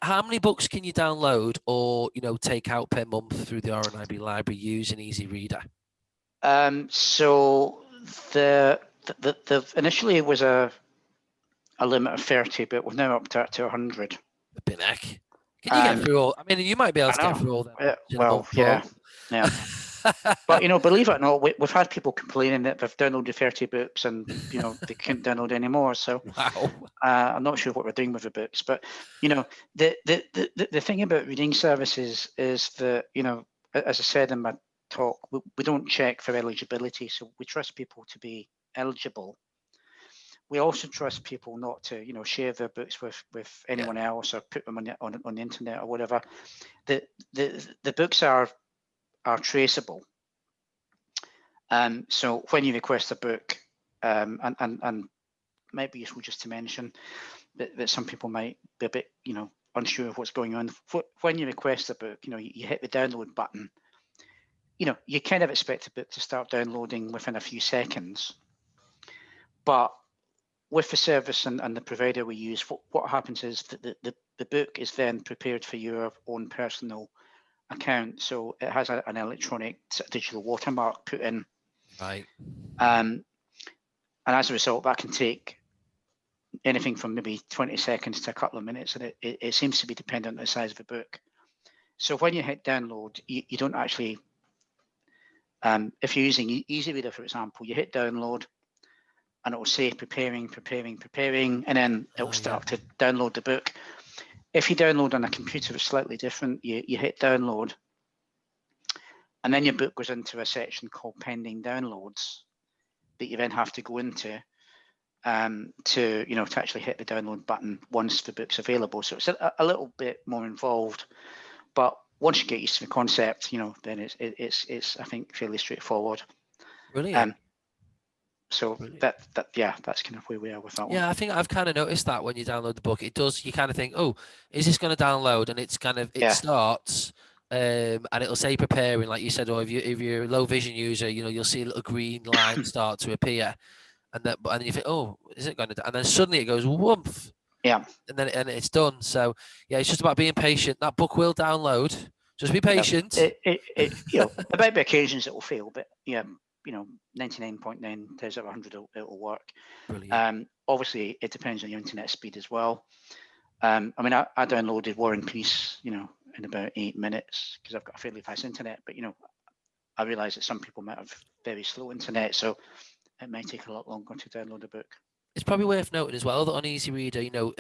How many books can you download or, you know, take out per month through the RNIB Library using Easy Reader? So the initially it was a limit of 30, but we've now upped that to 100. A bit heck. Can you get through all? I mean, you might be able to get through all that. Well, yeah. But, you know, believe it or not, we've had people complaining that they've downloaded 30 books and, you know, they couldn't download any more. So wow. I'm not sure what we're doing with the books, but, you know, the thing about reading services is that, you know, as I said in my talk, we don't check for eligibility. So we trust people to be eligible. We also trust people not to, you know, share their books with anyone else or put them on the internet or whatever. The books are traceable. So when you request a book, and might be useful just to mention that some people might be a bit, you know, unsure of what's going on. When you request a book, you know, you hit the download button. You know, you kind of expect a book to start downloading within a few seconds, but with the service and the provider we use, what happens is that the book is then prepared for your own personal account. So it has an electronic digital watermark put in. Right. And as a result, that can take anything from maybe 20 seconds to a couple of minutes, and it seems to be dependent on the size of the book. So when you hit download, you don't actually, if you're using Easy Reader, for example, you hit download, and it will say preparing, and then it will start to download the book. If you download on a computer, it's slightly different. You hit download, and then your book goes into a section called pending downloads that you then have to go into to actually hit the download button once the book's available. So it's a little bit more involved, but once you get used to the concept, you know, then it's I think fairly straightforward. Brilliant. So Brilliant. that's kind of where we are with that one. Yeah, I think I've kind of noticed that when you download the book, it does. You kind of think, oh, is this going to download? And it's kind of starts, and it'll say preparing, like you said. Or if you're a low vision user, you know, you'll see a little green line start to appear, and then you think, oh, is it going to? And then suddenly it goes whoomp. Yeah. And then it's done. So yeah, it's just about being patient. That book will download. Just be patient. You know, there might be occasions it will fail, but yeah. You know, 99.9 times out of 100 it'll work. Brilliant. Obviously, it depends on your internet speed as well. I mean, I downloaded War and Peace, you know, in about 8 minutes because I've got a fairly fast internet. But you know, I realise that some people might have very slow internet, so it might take a lot longer to download a book. It's probably worth noting as well that on Easy Reader, you know,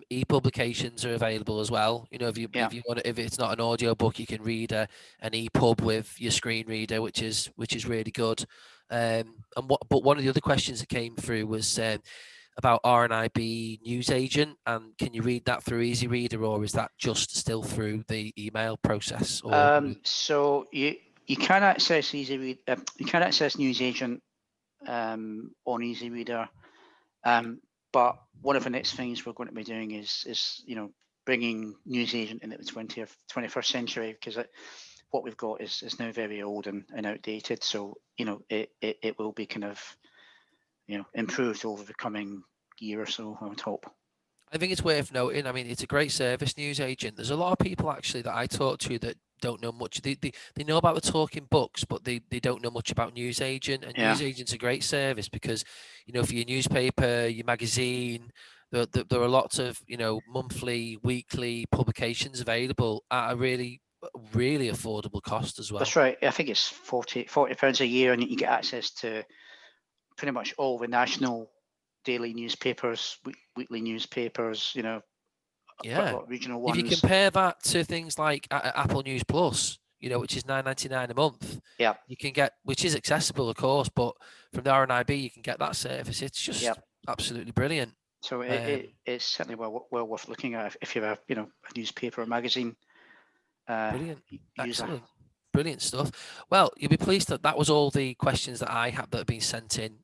e-publications are available as well. You know, if you want if it's not an audio book, you can read an EPUB with your screen reader, which is really good. But one of the other questions that came through was about RNIB Newsagent, and can you read that through Easy Reader, or is that just still through the email process? So you can access you can access Newsagent on Easy Reader. But one of the next things we're going to be doing is you know, bringing Newsagent into the 21st century, because what we've got is now very old and outdated. So you know, it will be kind of, you know, improved over the coming year or so, I would hope. I think it's worth noting. I mean, it's a great service, Newsagent. There's a lot of people actually that I talk to that don't know much. They know about the talking books, but they don't know much about Newsagent. And Newsagent's a great service because, you know, for your newspaper, your magazine, there are lots of, you know, monthly, weekly publications available at a really affordable cost as well. That's right. I think it's £40 a year, and you get access to pretty much all the national daily newspapers, weekly newspapers, you know, quite a lot of regional ones. If you compare that to things like Apple News Plus, you know, which is $9.99 a month, you can get, which is accessible, of course, but from the RNIB you can get that service. It's just absolutely brilliant. So it's certainly well worth looking at if you're a newspaper or magazine. Brilliant, excellent. Brilliant stuff. Well, you'll be pleased that was all the questions that I had that have been sent in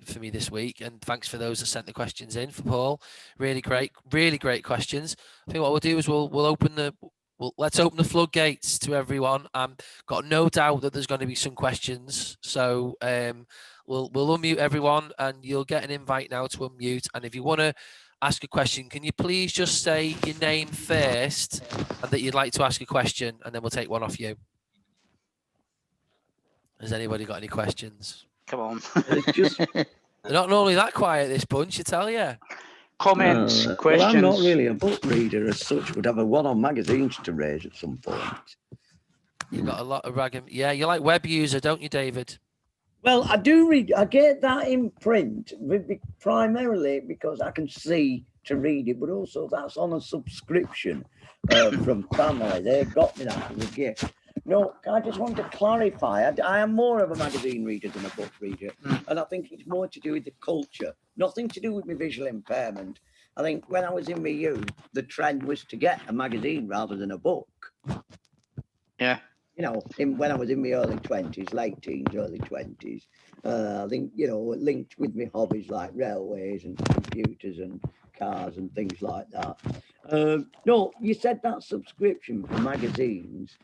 for me this week. And thanks for those that sent the questions in for Paul. Really great questions. I think what we'll do is let's open the floodgates to everyone. Got no doubt that there's going to be some questions. So we'll unmute everyone, and you'll get an invite now to unmute. And if you want to ask a question, can you please just say your name first and that you'd like to ask a question, and then we'll take one off you. Has anybody got any questions? Come on. They're not normally that quiet, this bunch, I tell you. Comments, questions. Well, I'm not really a book reader as such. Would have a one on magazines to raise at some point. You've got a lot of yeah, you're like web user, don't you, David? Well, I do read. I get that in print primarily because I can see to read it, but also that's on a subscription from family. They've got me that as a gift. No, I just want to clarify. I am more of a magazine reader than a book reader. And I think it's more to do with the culture, nothing to do with my visual impairment. I think when I was in my youth, the trend was to get a magazine rather than a book. Yeah. You know, when I was in my early 20s, late teens, early 20s, I think, you know, linked with my hobbies like railways and computers and cars and things like that. No, you said that subscription for magazines.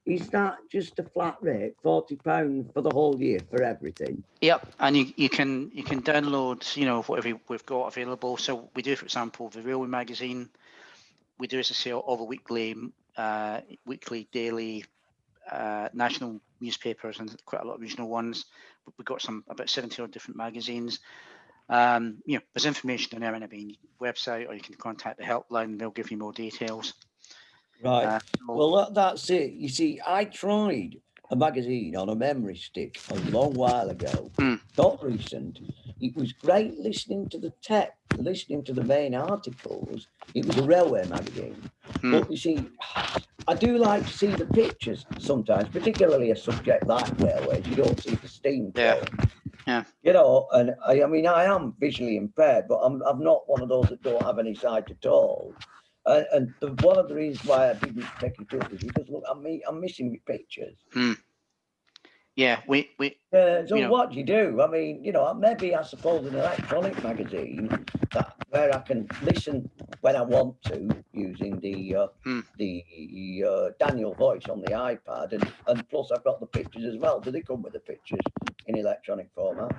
Is that just a flat rate, £40 for the whole year for everything? Yep, and you can download, you know, whatever we've got available. So we do, for example, the Railway magazine. We do, as I say, all the weekly, daily, national newspapers and quite a lot of regional ones. We've got about 70 odd different magazines. You know, there's information on the RNIB website, or you can contact the helpline. They'll give you more details. Right. Well, that's it. You see, I tried a magazine on a memory stick a long while ago, not recent. It was great listening to the text, listening to the main articles. It was a railway magazine. But you see, I do like to see the pictures sometimes, particularly a subject like railways. You don't see the steam train. Yeah. You know, and I mean, I am visually impaired, but I'm not one of those that don't have any sight at all. And one of the reasons why I didn't take it up is because, look, I'm missing my pictures. Yeah, we so you know, what do you do? I mean, you know, maybe I suppose an electronic magazine where I can listen when I want to using the Daniel voice on the iPad, and plus I've got the pictures as well. Do they come with the pictures in electronic format?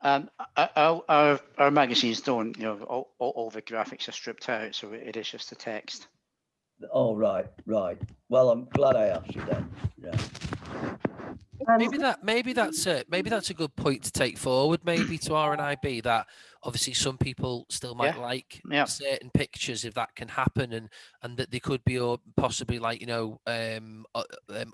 Our magazines don't. You know, all the graphics are stripped out, so it is just the text. Oh, right. Well, I'm glad I asked you then. Yeah. Maybe that's a good point to take forward, maybe to RNIB, that obviously some people still might like certain pictures, if that can happen, and that they could be, or possibly, like, you know,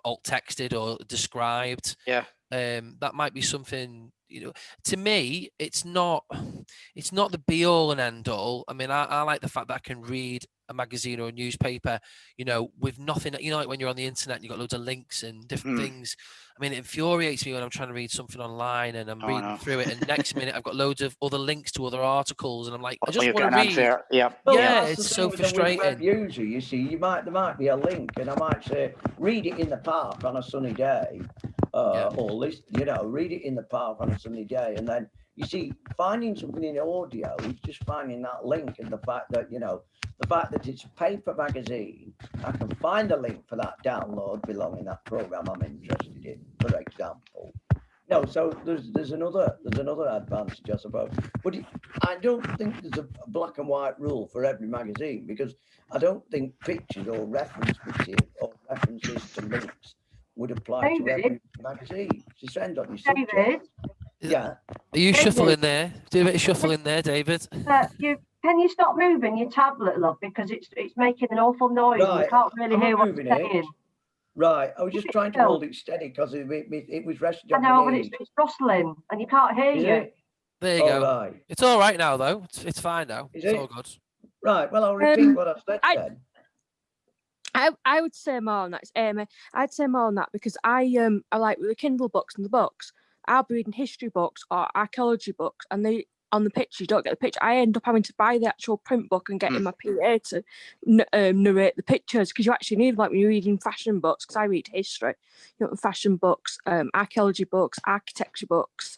alt texted or described. That might be something, you know. To me, it's not the be all and end all. I mean, I like the fact that I can read a magazine or a newspaper, you know, with nothing. You know, like when you're on the internet and you've got loads of links and different things. I mean, it infuriates me when I'm trying to read something online and I'm reading through it, and next minute I've got loads of other links to other articles, and I'm like, I just want to read. Well, it's so frustrating. Web user, you see, there might be a link, and I might say, read it in the park on a sunny day, or you know, read it in the park on a sunny day, and then you see, finding something in audio is just finding that link, and the fact that, you know, the fact that it's a paper magazine, I can find a link for that download belonging that program I'm interested in, for example. No, so there's another advantage, I suppose. But I don't think there's a black and white rule for every magazine, because I don't think pictures or reference material or references to links would apply to every magazine. It's depends on your subject. Yeah. Are you shuffling there? Do a bit of shuffling there, David. Can you stop moving your tablet, love, because it's making an awful noise. Right. And you can't really hear what it's saying. Right, I was just trying to hold it steady because it was resting on I know, my but knees. it's rustling and you can't hear you. There you go. Right. It's all right now, though. It's fine now. It's all good. Right, well, I'll repeat what I said then. I would say more on that. It's Amy. I'd say more on that because I like with the Kindle books and the books, I'll be reading history books or archaeology books, and they on the picture you don't get the picture. I end up having to buy the actual print book and getting my PA to narrate the pictures, because you actually need, like when you're reading fashion books, because I read history, you know, fashion books, archaeology books, architecture books.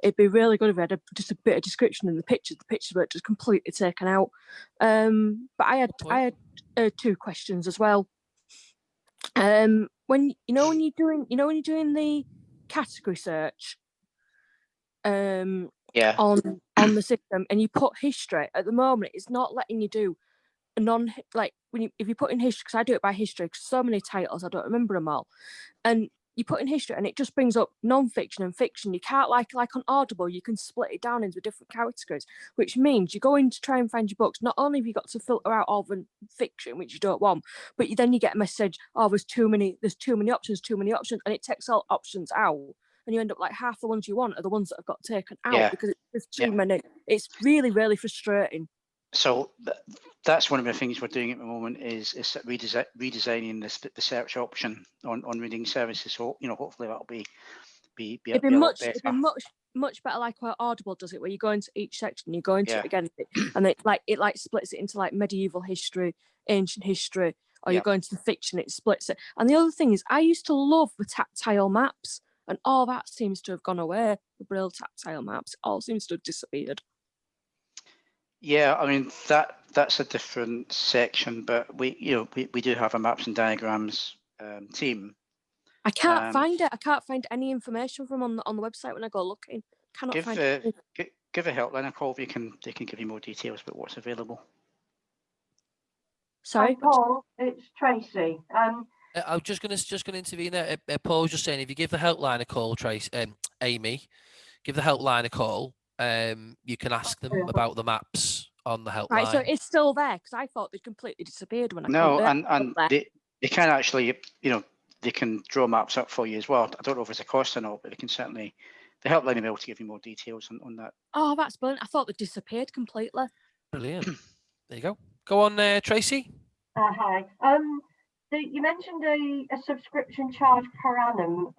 It'd be really good if we had just a bit of description in the pictures. The pictures were just completely taken out. But I had 2 questions as well. When you're doing the category search, on the system, and you put history, at the moment it's not letting you do if you put in history, because I do it by history, because so many titles I don't remember them all, and you put in history and it just brings up non-fiction and fiction. You can't like on Audible you can split it down into different categories, which means you go in to try and find your books, not only have you got to filter out all the fiction which you don't want, but then you get a message, there's too many options, and it takes all options out, and you end up like half the ones you want are the ones that have got taken out because it's just too many. It's really, really frustrating. So that's one of the things we're doing at the moment is redesigning the search option on reading services. So hopefully that'll be It'd be a lot better. It'd be much better, like where Audible does it, where you go into each section, you go into Yeah. it again, and it splits it into like medieval history, ancient history, or you go into the fiction, it splits it. And the other thing is, I used to love the tactile maps, and all that seems to have gone away. The Braille tactile maps all seems to have disappeared. Yeah, I mean that's a different section, but we do have a maps and diagrams team. I can't find it. I can't find any information from on the website when I go looking. Cannot find it. Give a helpline a call. They can give you more details about what's available. Sorry, Paul, it's Tracy. I was just gonna intervene there. Paul was just saying, if you give the helpline a call, Trace, Amy, give the helpline a call. You can ask them about the maps on the helpline. Right, so it's still there, because I thought they'd completely disappeared when I No, and they can actually, they can draw maps up for you as well. I don't know if it's a cost or not, but they can certainly, the helpline will be able to give you more details on that. Oh, that's brilliant. I thought they disappeared completely. Brilliant. There you go. Go on, Tracy. Hi. You mentioned a subscription charge per annum.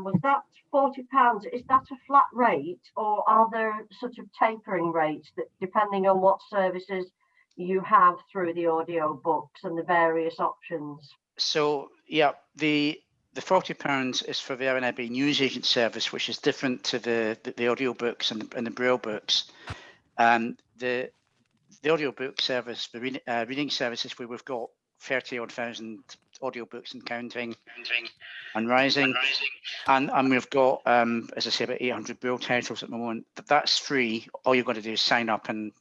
Was that £40? Is that a flat rate, or are there sort of tapering rates that, depending on what services you have through the audio books and the various options? So yeah, the £40 is for the RNIB newsagent service, which is different to the audio books and the Braille books. The audiobook service, the reading services, where we've got 30,000 audiobooks and counting and rising, and we've got, as I say, about 800 Braille titles at the moment. That's free. All you've got to do is sign up, and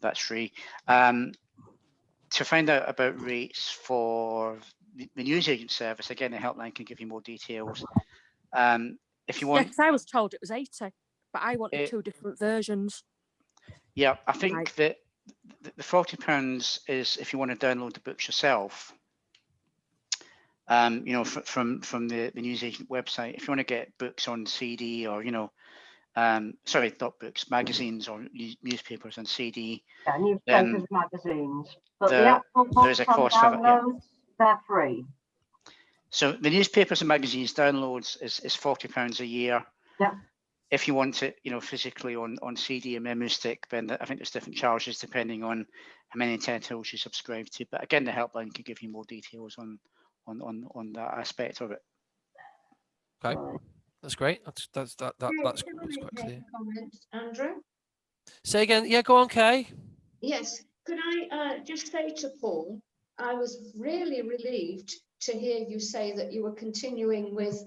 that's free. To find out about rates for the newsagent service, again, the helpline can give you more details. If you want, because I was told it was 80, but I wanted two different versions. Yeah, I think that the £40 is if you want to download the books yourself. From the newsagent website. If you want to get books on CD, or sorry, not books, magazines or newspapers on CD. Yeah, newspapers, magazines. But the actual books and downloads, they're free. So the newspapers and magazines downloads is £40 a year. Yeah. If you want it, physically on CD and memory stick, then I think there's different charges depending on how many titles you subscribe to. But again, the helpline can give you more details on that aspect of it. Okay, that's great. That's quite clear. Comments, Andrew? Say again. Yeah, go on, Kay. Yes. Could I just say to Paul, I was really relieved to hear you say that you were continuing with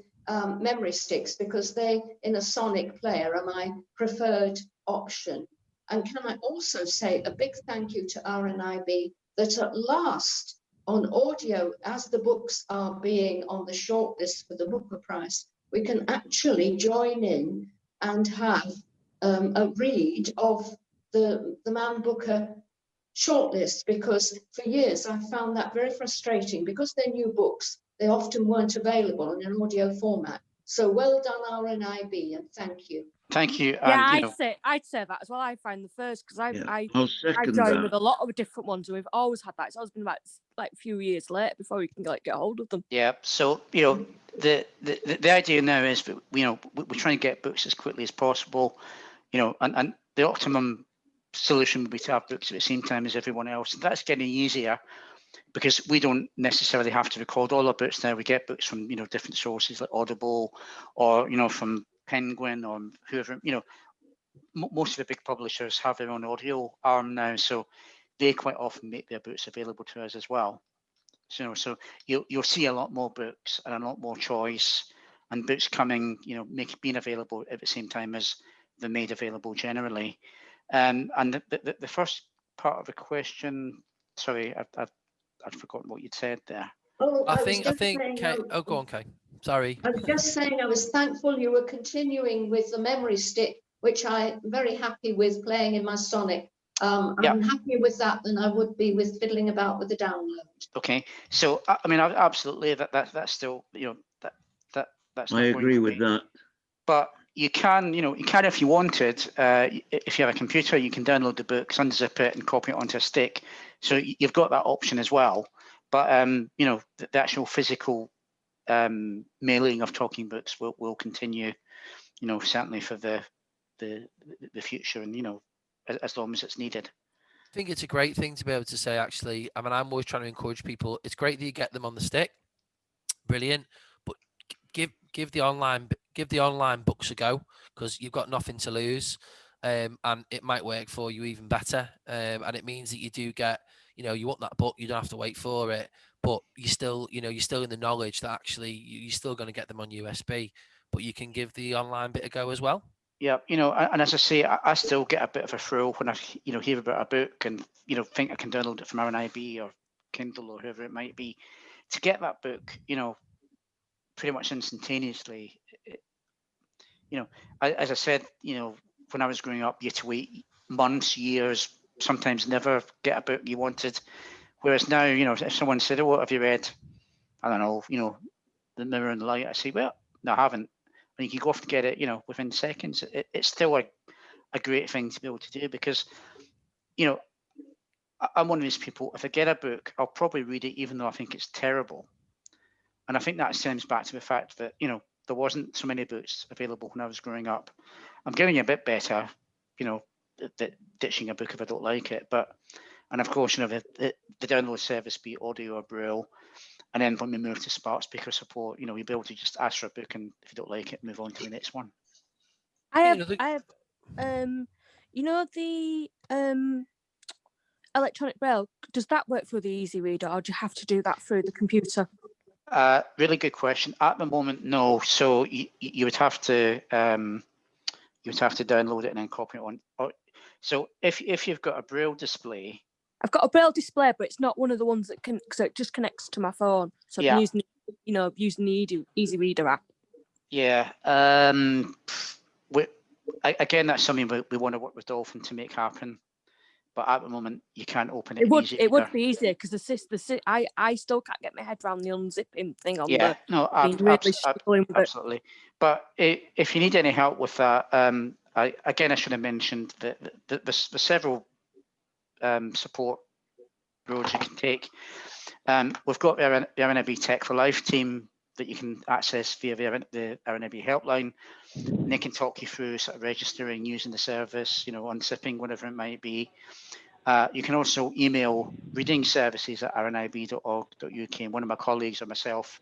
memory sticks, because they, in a sonic player, are my preferred option. And can I also say a big thank you to RNIB that at last on audio, as the books are being on the shortlist for the Booker Prize, we can actually join in and have a read of the Man Booker shortlist, because for years I found that very frustrating, because they're new books. They often weren't available in an audio format. So well done, RNIB, and thank you. Thank you. Yeah, I'd say that as well. I find the first, because I joined with a lot of different ones, and we've always had that. It's always been about like a few years late before we can get hold of them. Yeah. So the idea now is that we're trying to get books as quickly as possible. And the optimum solution would be to have books at the same time as everyone else. And that's getting easier, because we don't necessarily have to record all our books now. We get books from different sources like Audible, or from Penguin, or whoever. Most of the big publishers have their own audio arm now, so they quite often make their books available to us as well. So you'll see a lot more books and a lot more choice, and books coming, being available at the same time as they're made available generally. And the first part of the question, sorry, I'd forgotten what you'd said there. Oh, I think Kay, oh, go on, Kay. Sorry. I was just saying I was thankful you were continuing with the memory stick, which I'm very happy with playing in my Sonic. I'm happier with that than I would be with fiddling about with the download. Okay, so I mean, absolutely, that's still that's. I agree with that. But you can, if you wanted, if you have a computer, you can download the books, unzip it and copy it onto a stick. So you've got that option as well. But, the actual physical mailing of talking books will continue, certainly for the future, and, as long as it's needed. I think it's a great thing to be able to say, actually. I mean, I'm always trying to encourage people. It's great that you get them on the stick. Brilliant. But give the online books a go, because you've got nothing to lose. And it might work for you even better. And it means that you do get, you want that book, you don't have to wait for it, but you still, you're still in the knowledge that actually you're still going to get them on USB, but you can give the online bit a go as well. Yeah, and as I say, I still get a bit of a thrill when I, hear about a book and, think I can download it from RNIB or Kindle or whoever it might be. To get that book, pretty much instantaneously, as I said, when I was growing up, you had to wait months, years, sometimes never get a book you wanted. Whereas now, if someone said, "Oh, what have you read?" I don't know, The Mirror and the Light, I say, "Well, no, I haven't." And you can go off to get it, within seconds. It's still a great thing to be able to do, because, I'm one of these people. If I get a book, I'll probably read it, even though I think it's terrible. And I think that stems back to the fact that, there wasn't so many books available when I was growing up. I'm getting a bit better, ditching a book if I don't like it. And of course, the download service, be it audio or Braille. And then when we move to smart speaker support, you'll be able to just ask for a book, and if you don't like it, move on to the next one. I have the electronic Braille. Does that work through the Easy Reader, or do you have to do that through the computer? Really good question. At the moment, no. So you would have to download it and then copy it on. So if you've got a Braille display. I've got a Braille display, but it's not one of the ones that so it just connects to my phone. So I'm using, using the Easy Reader app. Yeah. Again, that's something we want to work with Dolphin to make happen. But at the moment, you can't open it. It would be easier, because I still can't get my head around the unzipping thing on the. Absolutely. But if you need any help with that, I should have mentioned that the several support roads you can take. We've got the RNIB Tech for Life team that you can access via the RNIB helpline. And they can talk you through sort of registering, using the service, unzipping, whatever it might be. You can also email reading services at rnib.org.uk, and one of my colleagues or myself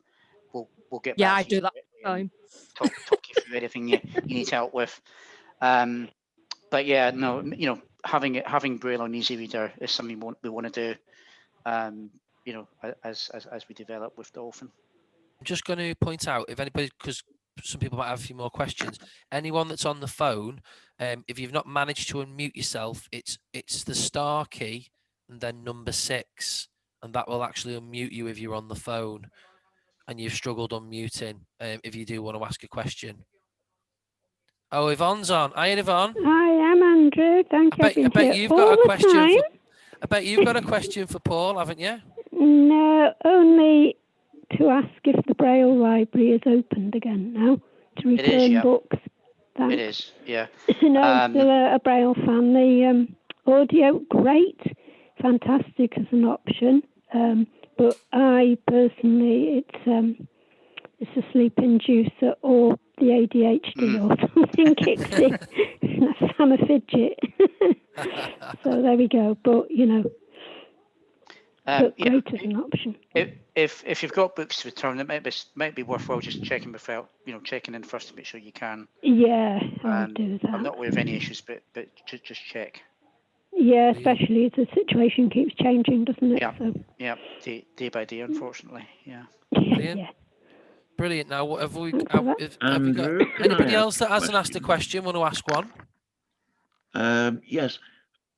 will get back. Yeah, I do that all the time. Talk you through anything you need help with. But yeah, no, having Braille on Easy Reader is something we want to do. As we develop with Dolphin. I'm just going to point out, if anybody, because some people might have a few more questions, anyone that's on the phone, if you've not managed to unmute yourself, it's the star key and then number 6, and that will actually unmute you if you're on the phone and you've struggled unmuting, if you do want to ask a question. Oh, Yvonne's on. Hi, Yvonne. Hi, I'm Andrew. Thank you. I bet you've got a question. I bet you've got a question for Paul, haven't you? No, only to ask if the Braille Library is opened again now to return books. Thanks. It is, yeah. No, I'm still a Braille fan. The audio, great, fantastic as an option. But I personally, it's a sleep inducer or the ADHD or something kicks in. I'm a fidget. So there we go. But but great as an option. If you've got books to return, it might be worthwhile just checking checking in first to make sure you can. Yeah, I'll do that. I'm not aware of any issues, but just check. Yeah, especially as the situation keeps changing, doesn't it? Yeah. So. Yeah. Day by day, unfortunately. Yeah. Brilliant. Yeah. Brilliant. Now, have we got anybody else that hasn't asked a question? Want to ask one? Yes.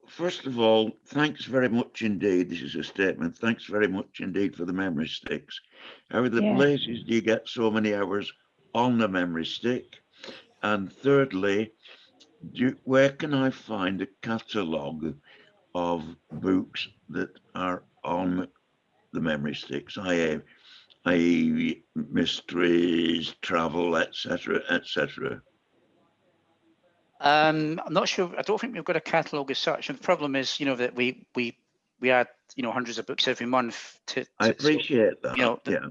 First of all, thanks very much indeed. This is a statement. Thanks very much indeed for the memory sticks. How the blazes do you get so many hours on the memory stick? And thirdly, where can I find a catalogue of books that are on the memory sticks, i.e. mysteries, travel, etc., etc.? I'm not sure. I don't think we've got a catalogue as such. And the problem is, that we add, hundreds of books every month. I appreciate that.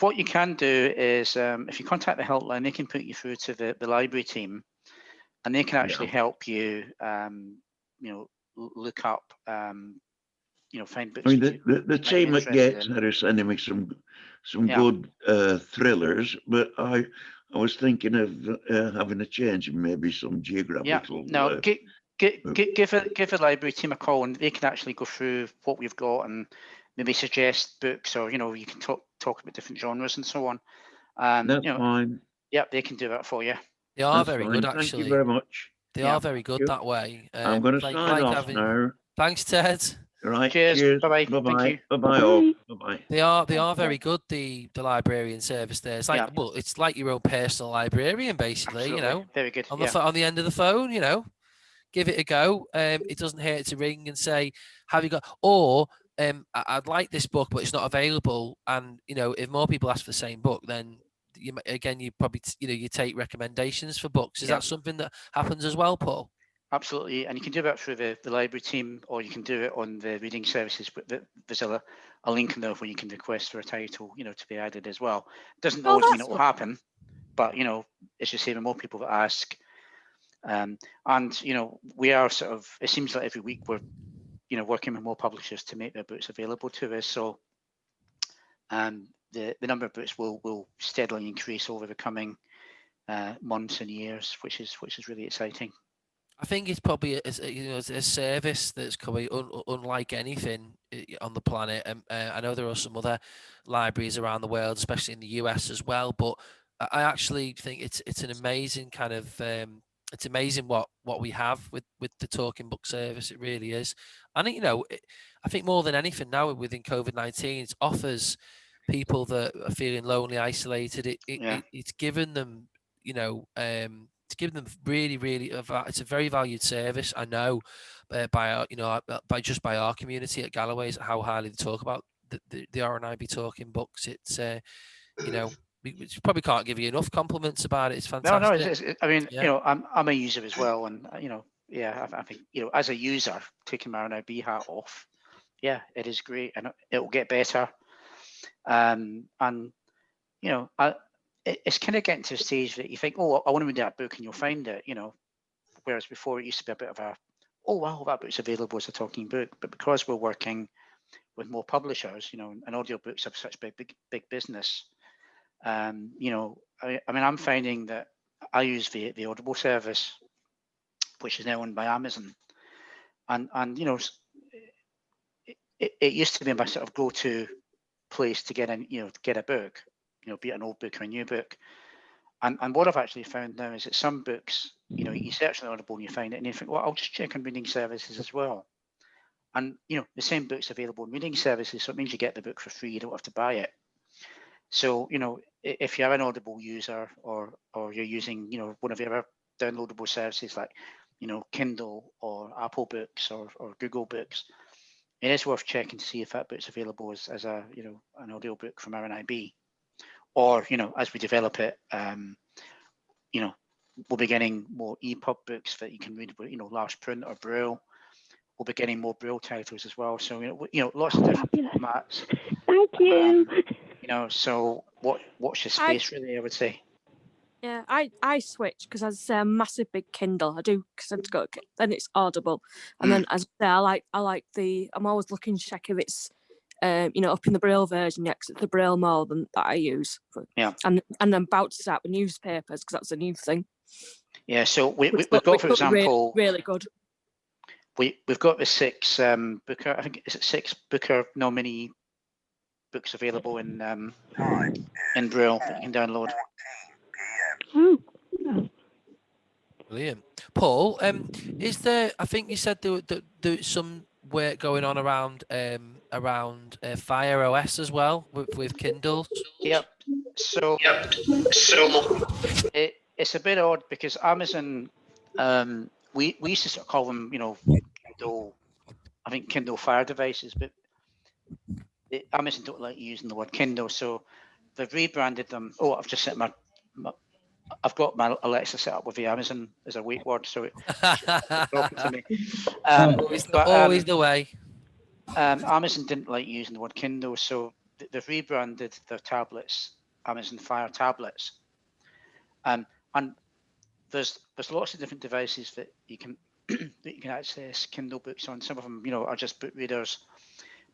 What you can do is, if you contact the helpline, they can put you through to the library team, and they can actually help you, look up, find books. I mean, the team at Gates are sending me some good thrillers, but I was thinking of having a change in maybe some geographical. No, give the library team a call, and they can actually go through what we've got and maybe suggest books, or you can talk about different genres and so on. That's fine. Yeah, they can do that for you. They are very good, actually. Thank you very much. They are very good that way. I'm going to sign off now. Thanks, Ted. Right. Cheers. Bye-bye. Bye-bye. Bye-bye all. Bye-bye. They are very good, the librarian service there. It's like, well, it's like your own personal librarian, basically. Absolutely. Very good. On the end of the phone, give it a go. It doesn't hurt to ring and say, have you got, or I'd like this book, but it's not available. And if more people ask for the same book, then you probably you take recommendations for books. Is that something that happens as well, Paul? Absolutely, and you can do that through the library team, or you can do it on the reading services. But there's a link in there where you can request for a title, to be added as well. Doesn't always mean it will happen, but it's just saying more people that ask. And we are sort of. It seems like every week we're, working with more publishers to make their books available to us. So, the number of books will steadily increase over the coming months and years, which is really exciting. I think it's probably a service that's probably unlike anything on the planet. I know there are some other libraries around the world, especially in the US as well. But I actually think it's an amazing kind of it's amazing what we have with the Talking Book service. It really is. And I think more than anything now within COVID-19, it offers people that are feeling lonely, isolated. It's given them to give them really, really, it's a very valued service. I know by our community at Galloway, how highly they talk about the RNIB Talking Books. It's we probably can't give you enough compliments about it. It's fantastic. I'm a user as well, and I think as a user, taking my RNIB hat off, it is great, and it will get better. It's kind of getting to a stage that you think, oh, I want to read that book, and you'll find it, whereas before it used to be a bit of a, oh, wow, that book's available as a talking book. But because we're working with more publishers, and audiobooks have such big business, I'm finding that I use the Audible service, which is now owned by Amazon, and it used to be my sort of go-to place to get a book. Be it an old book or a new book. And what I've actually found now is that some books, you search on Audible and you find it, and you think, well, I'll just check on reading services as well. And, the same book's available in reading services, so it means you get the book for free, you don't have to buy it. So, if you're an Audible user or you're using, one of your other downloadable services like, Kindle or Apple Books or Google Books, it is worth checking to see if that book's available as a, an audio book from RNIB. Or, as we develop it, we'll be getting more EPUB books that you can read with, large print or Braille. We'll be getting more Braille titles as well. So, lots of different formats. Thank you. So watch your space, really, I would say. Yeah, I switch because as I say, I'm a massive big Kindle. I do because I've got, then it's Audible, and then as I say, I like I'm always looking to check if it's up in the Braille version, because it's the Braille more than that I use. And then bounces out the newspapers because that's a new thing. Yeah, so we've got, for example, really good. We've got the 6 Booker. I think it's 6 Booker nominee books available in Braille that you can download. Brilliant, Paul. Is there? I think you said there's some work going on around Fire OS as well with Kindles. Yep. So it's a bit odd because Amazon, we used to sort of call them, Kindle, I think Kindle Fire devices, but Amazon don't like using the word Kindle, so they've rebranded them. Oh, I've just set my I've got my Alexa set up with the Amazon as a wake word, so it's talking to me. Always the way. Amazon didn't like using the word Kindle, so they've rebranded their tablets Amazon Fire tablets. And there's lots of different devices that you can that you can access Kindle books on. Some of them, are just book readers.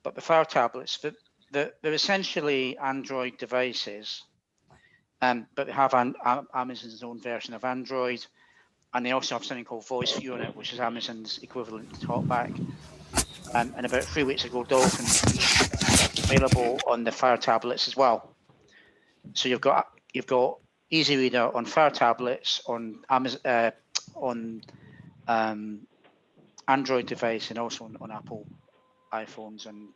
But the Fire tablets, they're essentially Android devices, but they have Amazon's own version of Android, and they also have something called Voice View on it, which is Amazon's equivalent to TalkBack. And about 3 weeks ago, Dolphin available on the Fire tablets as well. So you've got Easy Reader on Fire tablets, on Amazon, on Android device, and also on Apple iPhones and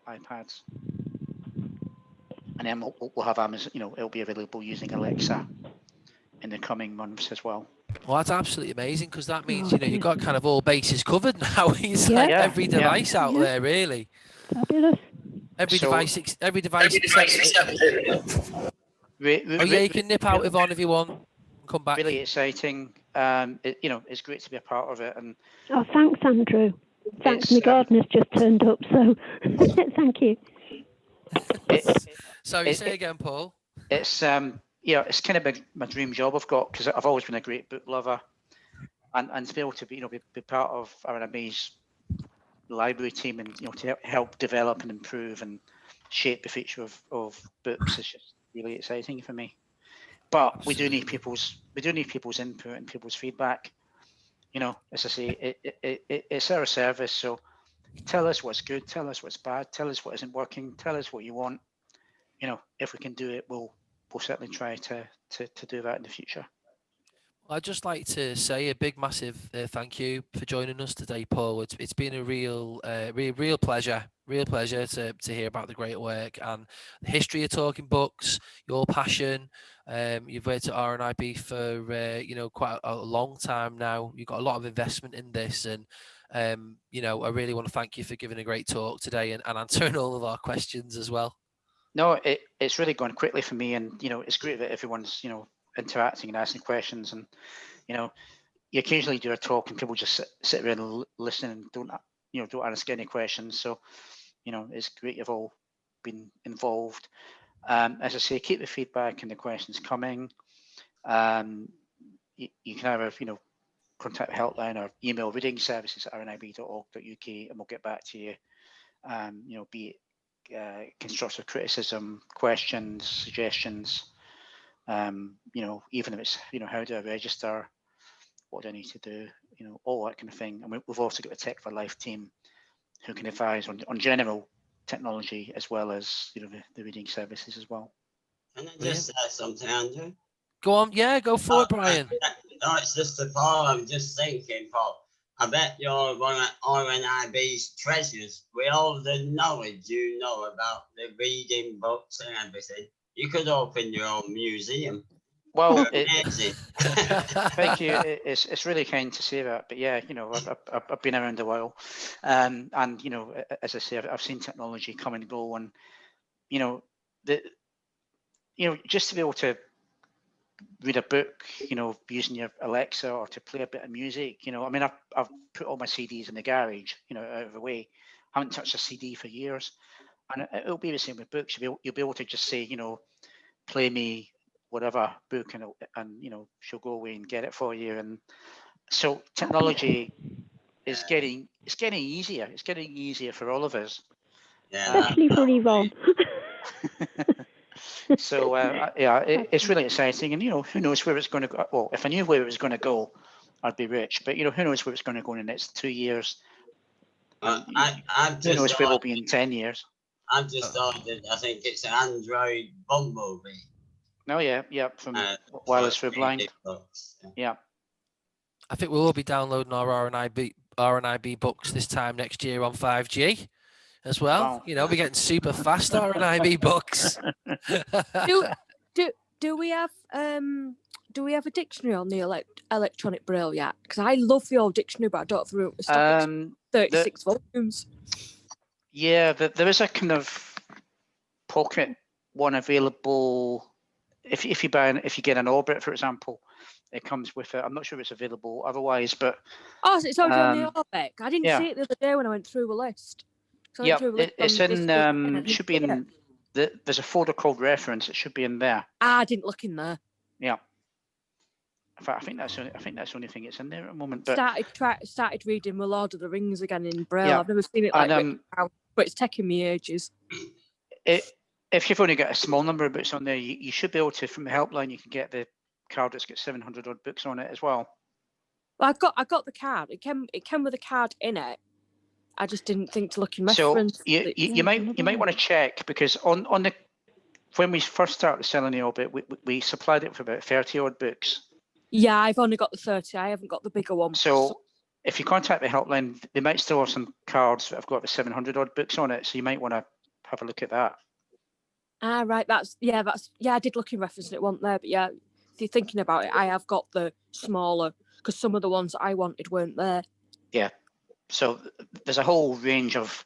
iPads. And then we'll have Amazon. It'll be available using Alexa in the coming months as well. Well, that's absolutely amazing, because that means you've got kind of all bases covered now. It's like every device out there, really. Fabulous. Every device except. You can nip out, Yvonne, if you want. Come back. Really exciting. It's great to be a part of it. And thanks, Andrew. Thanks, my gardener's just turned up, so thank you. Sorry, say again, Paul. It's it's kind of my dream job I've got, because I've always been a great book lover, and to be able to be part of RNIB's library team, and to help develop and improve and shape the future of books is just really exciting for me. But Absolutely. we do need people's input and people's feedback. As I say, it's our service, so tell us what's good, tell us what's bad, tell us what isn't working, tell us what you want. If we can do it, we'll certainly try to do that in the future. I'd just like to say a big, massive thank you for joining us today, Paul. It's been a real pleasure to hear about the great work and the history of talking books, your passion. You've worked at RNIB for quite a long time now. You've got a lot of investment in this, and I really want to thank you for giving a great talk today and answering all of our questions as well. No, it's really gone quickly for me, and it's great that everyone's interacting and asking questions, and you occasionally do a talk and people just sit around and listen and don't ask any questions. So it's great you've all been involved. As I say, keep the feedback and the questions coming. You can either contact the helpline or email reading services at rnib.org.uk, and we'll get back to you. Be it constructive criticism, questions, suggestions, even if it's how do I register, what do I need to do, all that kind of thing. And we've also got the Tech for Life team who can advise on general technology as well as the reading services as well. Can I just say something, Andrew? Go on, go for it, Brian. No, it's just a Paul. I'm just thinking, Paul. I bet you're one of RNIB's treasures. With all the knowledge you know about the reading books and everything, you could open your own museum. Well, thank you. It's really kind to say that, but yeah, I've been around a while, and as I say, I've seen technology come and go, and just to be able to read a book, using your Alexa, or to play a bit of music, I've put all my CDs in the garage, out of the way. I haven't touched a CD for years, and it'll be the same with books. You'll be able to just say, play me whatever book, and she'll go away and get it for you. And so technology is getting easier. It's getting easier for all of us. Yeah. Especially for Yvonne. So it's really exciting, and who knows where it's going to go. Well, if I knew where it was going to go, I'd be rich. But who knows where it's going to go in the next 2 years? Who knows where we'll be in 10 years? I've just ordered. I think it's an Android Bumblebee. Oh yeah, from Wireless for Blind. Yeah. I think we'll all be downloading our RNIB books this time next year on 5G. As well, wow. We're getting super fast RNIB books. do we have a dictionary on the electronic Braille yet? Because I love the old dictionary, but I don't have room to stock it. 36 volumes. Yeah, there is a kind of pocket one available if you get an Orbit, for example, it comes with it. I'm not sure it's available otherwise, but Oh, so it's already on the Orbeck. I didn't yeah. see it the other day when I went through a list. So I Yeah, went through a list it's on this in. weekend, I didn't Should be see it. in. There's a folder called reference. It should be in there. I didn't look in there. Yeah. In fact, I think that's the only thing it's in there at the moment. But started reading The Lord of the Rings again in Braille. Yeah, I've never seen it like and, written down, but it's taking me ages. If you've only got a small number of books on there, you should be able to, from the helpline, you can get the card that's got 700 odd books on it as well. Well, I got the card. It came with a card in it. I just didn't think to look in reference. So you might want to check, because on the when we first started selling the Orbit, we supplied it for about 30 odd books. Yeah, I've only got the 30. I haven't got the bigger one. So if you contact the helpline, they might still have some cards that have got the 700 odd books on it. So you might want to have a look at that. Ah, right. I did look in reference and it wasn't there. But yeah, if you're thinking about it, I have got the smaller, because some of the ones that I wanted weren't there. Yeah. So there's a whole range of,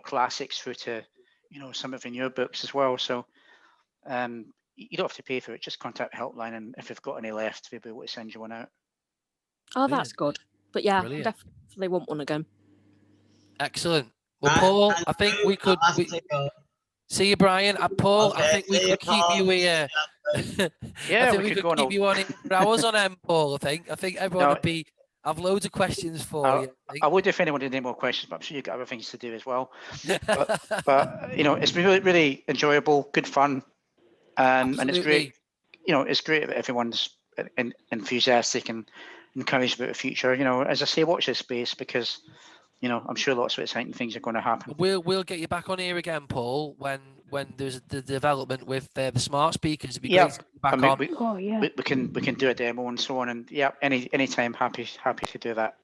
classics through to, some of the newer books as well. So you don't have to pay for it. Just contact the helpline, and if they've got any left, they'll be able to send you one out. Oh, that's good. But yeah, Brilliant. definitely want one again. Excellent. Well, Paul, I think we could see you, Brian. Paul, Okay, I think we could keep you here. Yeah, I think we could go keep you on here for hours on M, Paul. I think everyone would have loads of questions for you. I would if anyone had any more questions, but I'm sure you've got other things to do as well. But it's been really, really enjoyable, good fun, and it's great. It's great that everyone's enthusiastic and encouraged about the future. As I say, watch this space, because I'm sure lots of exciting things are going to happen. We'll get you back on here again, Paul, when there's the development with the smart speakers. It'd be Yeah. great to get you back on. We can do a demo and so on, and any time happy to do that.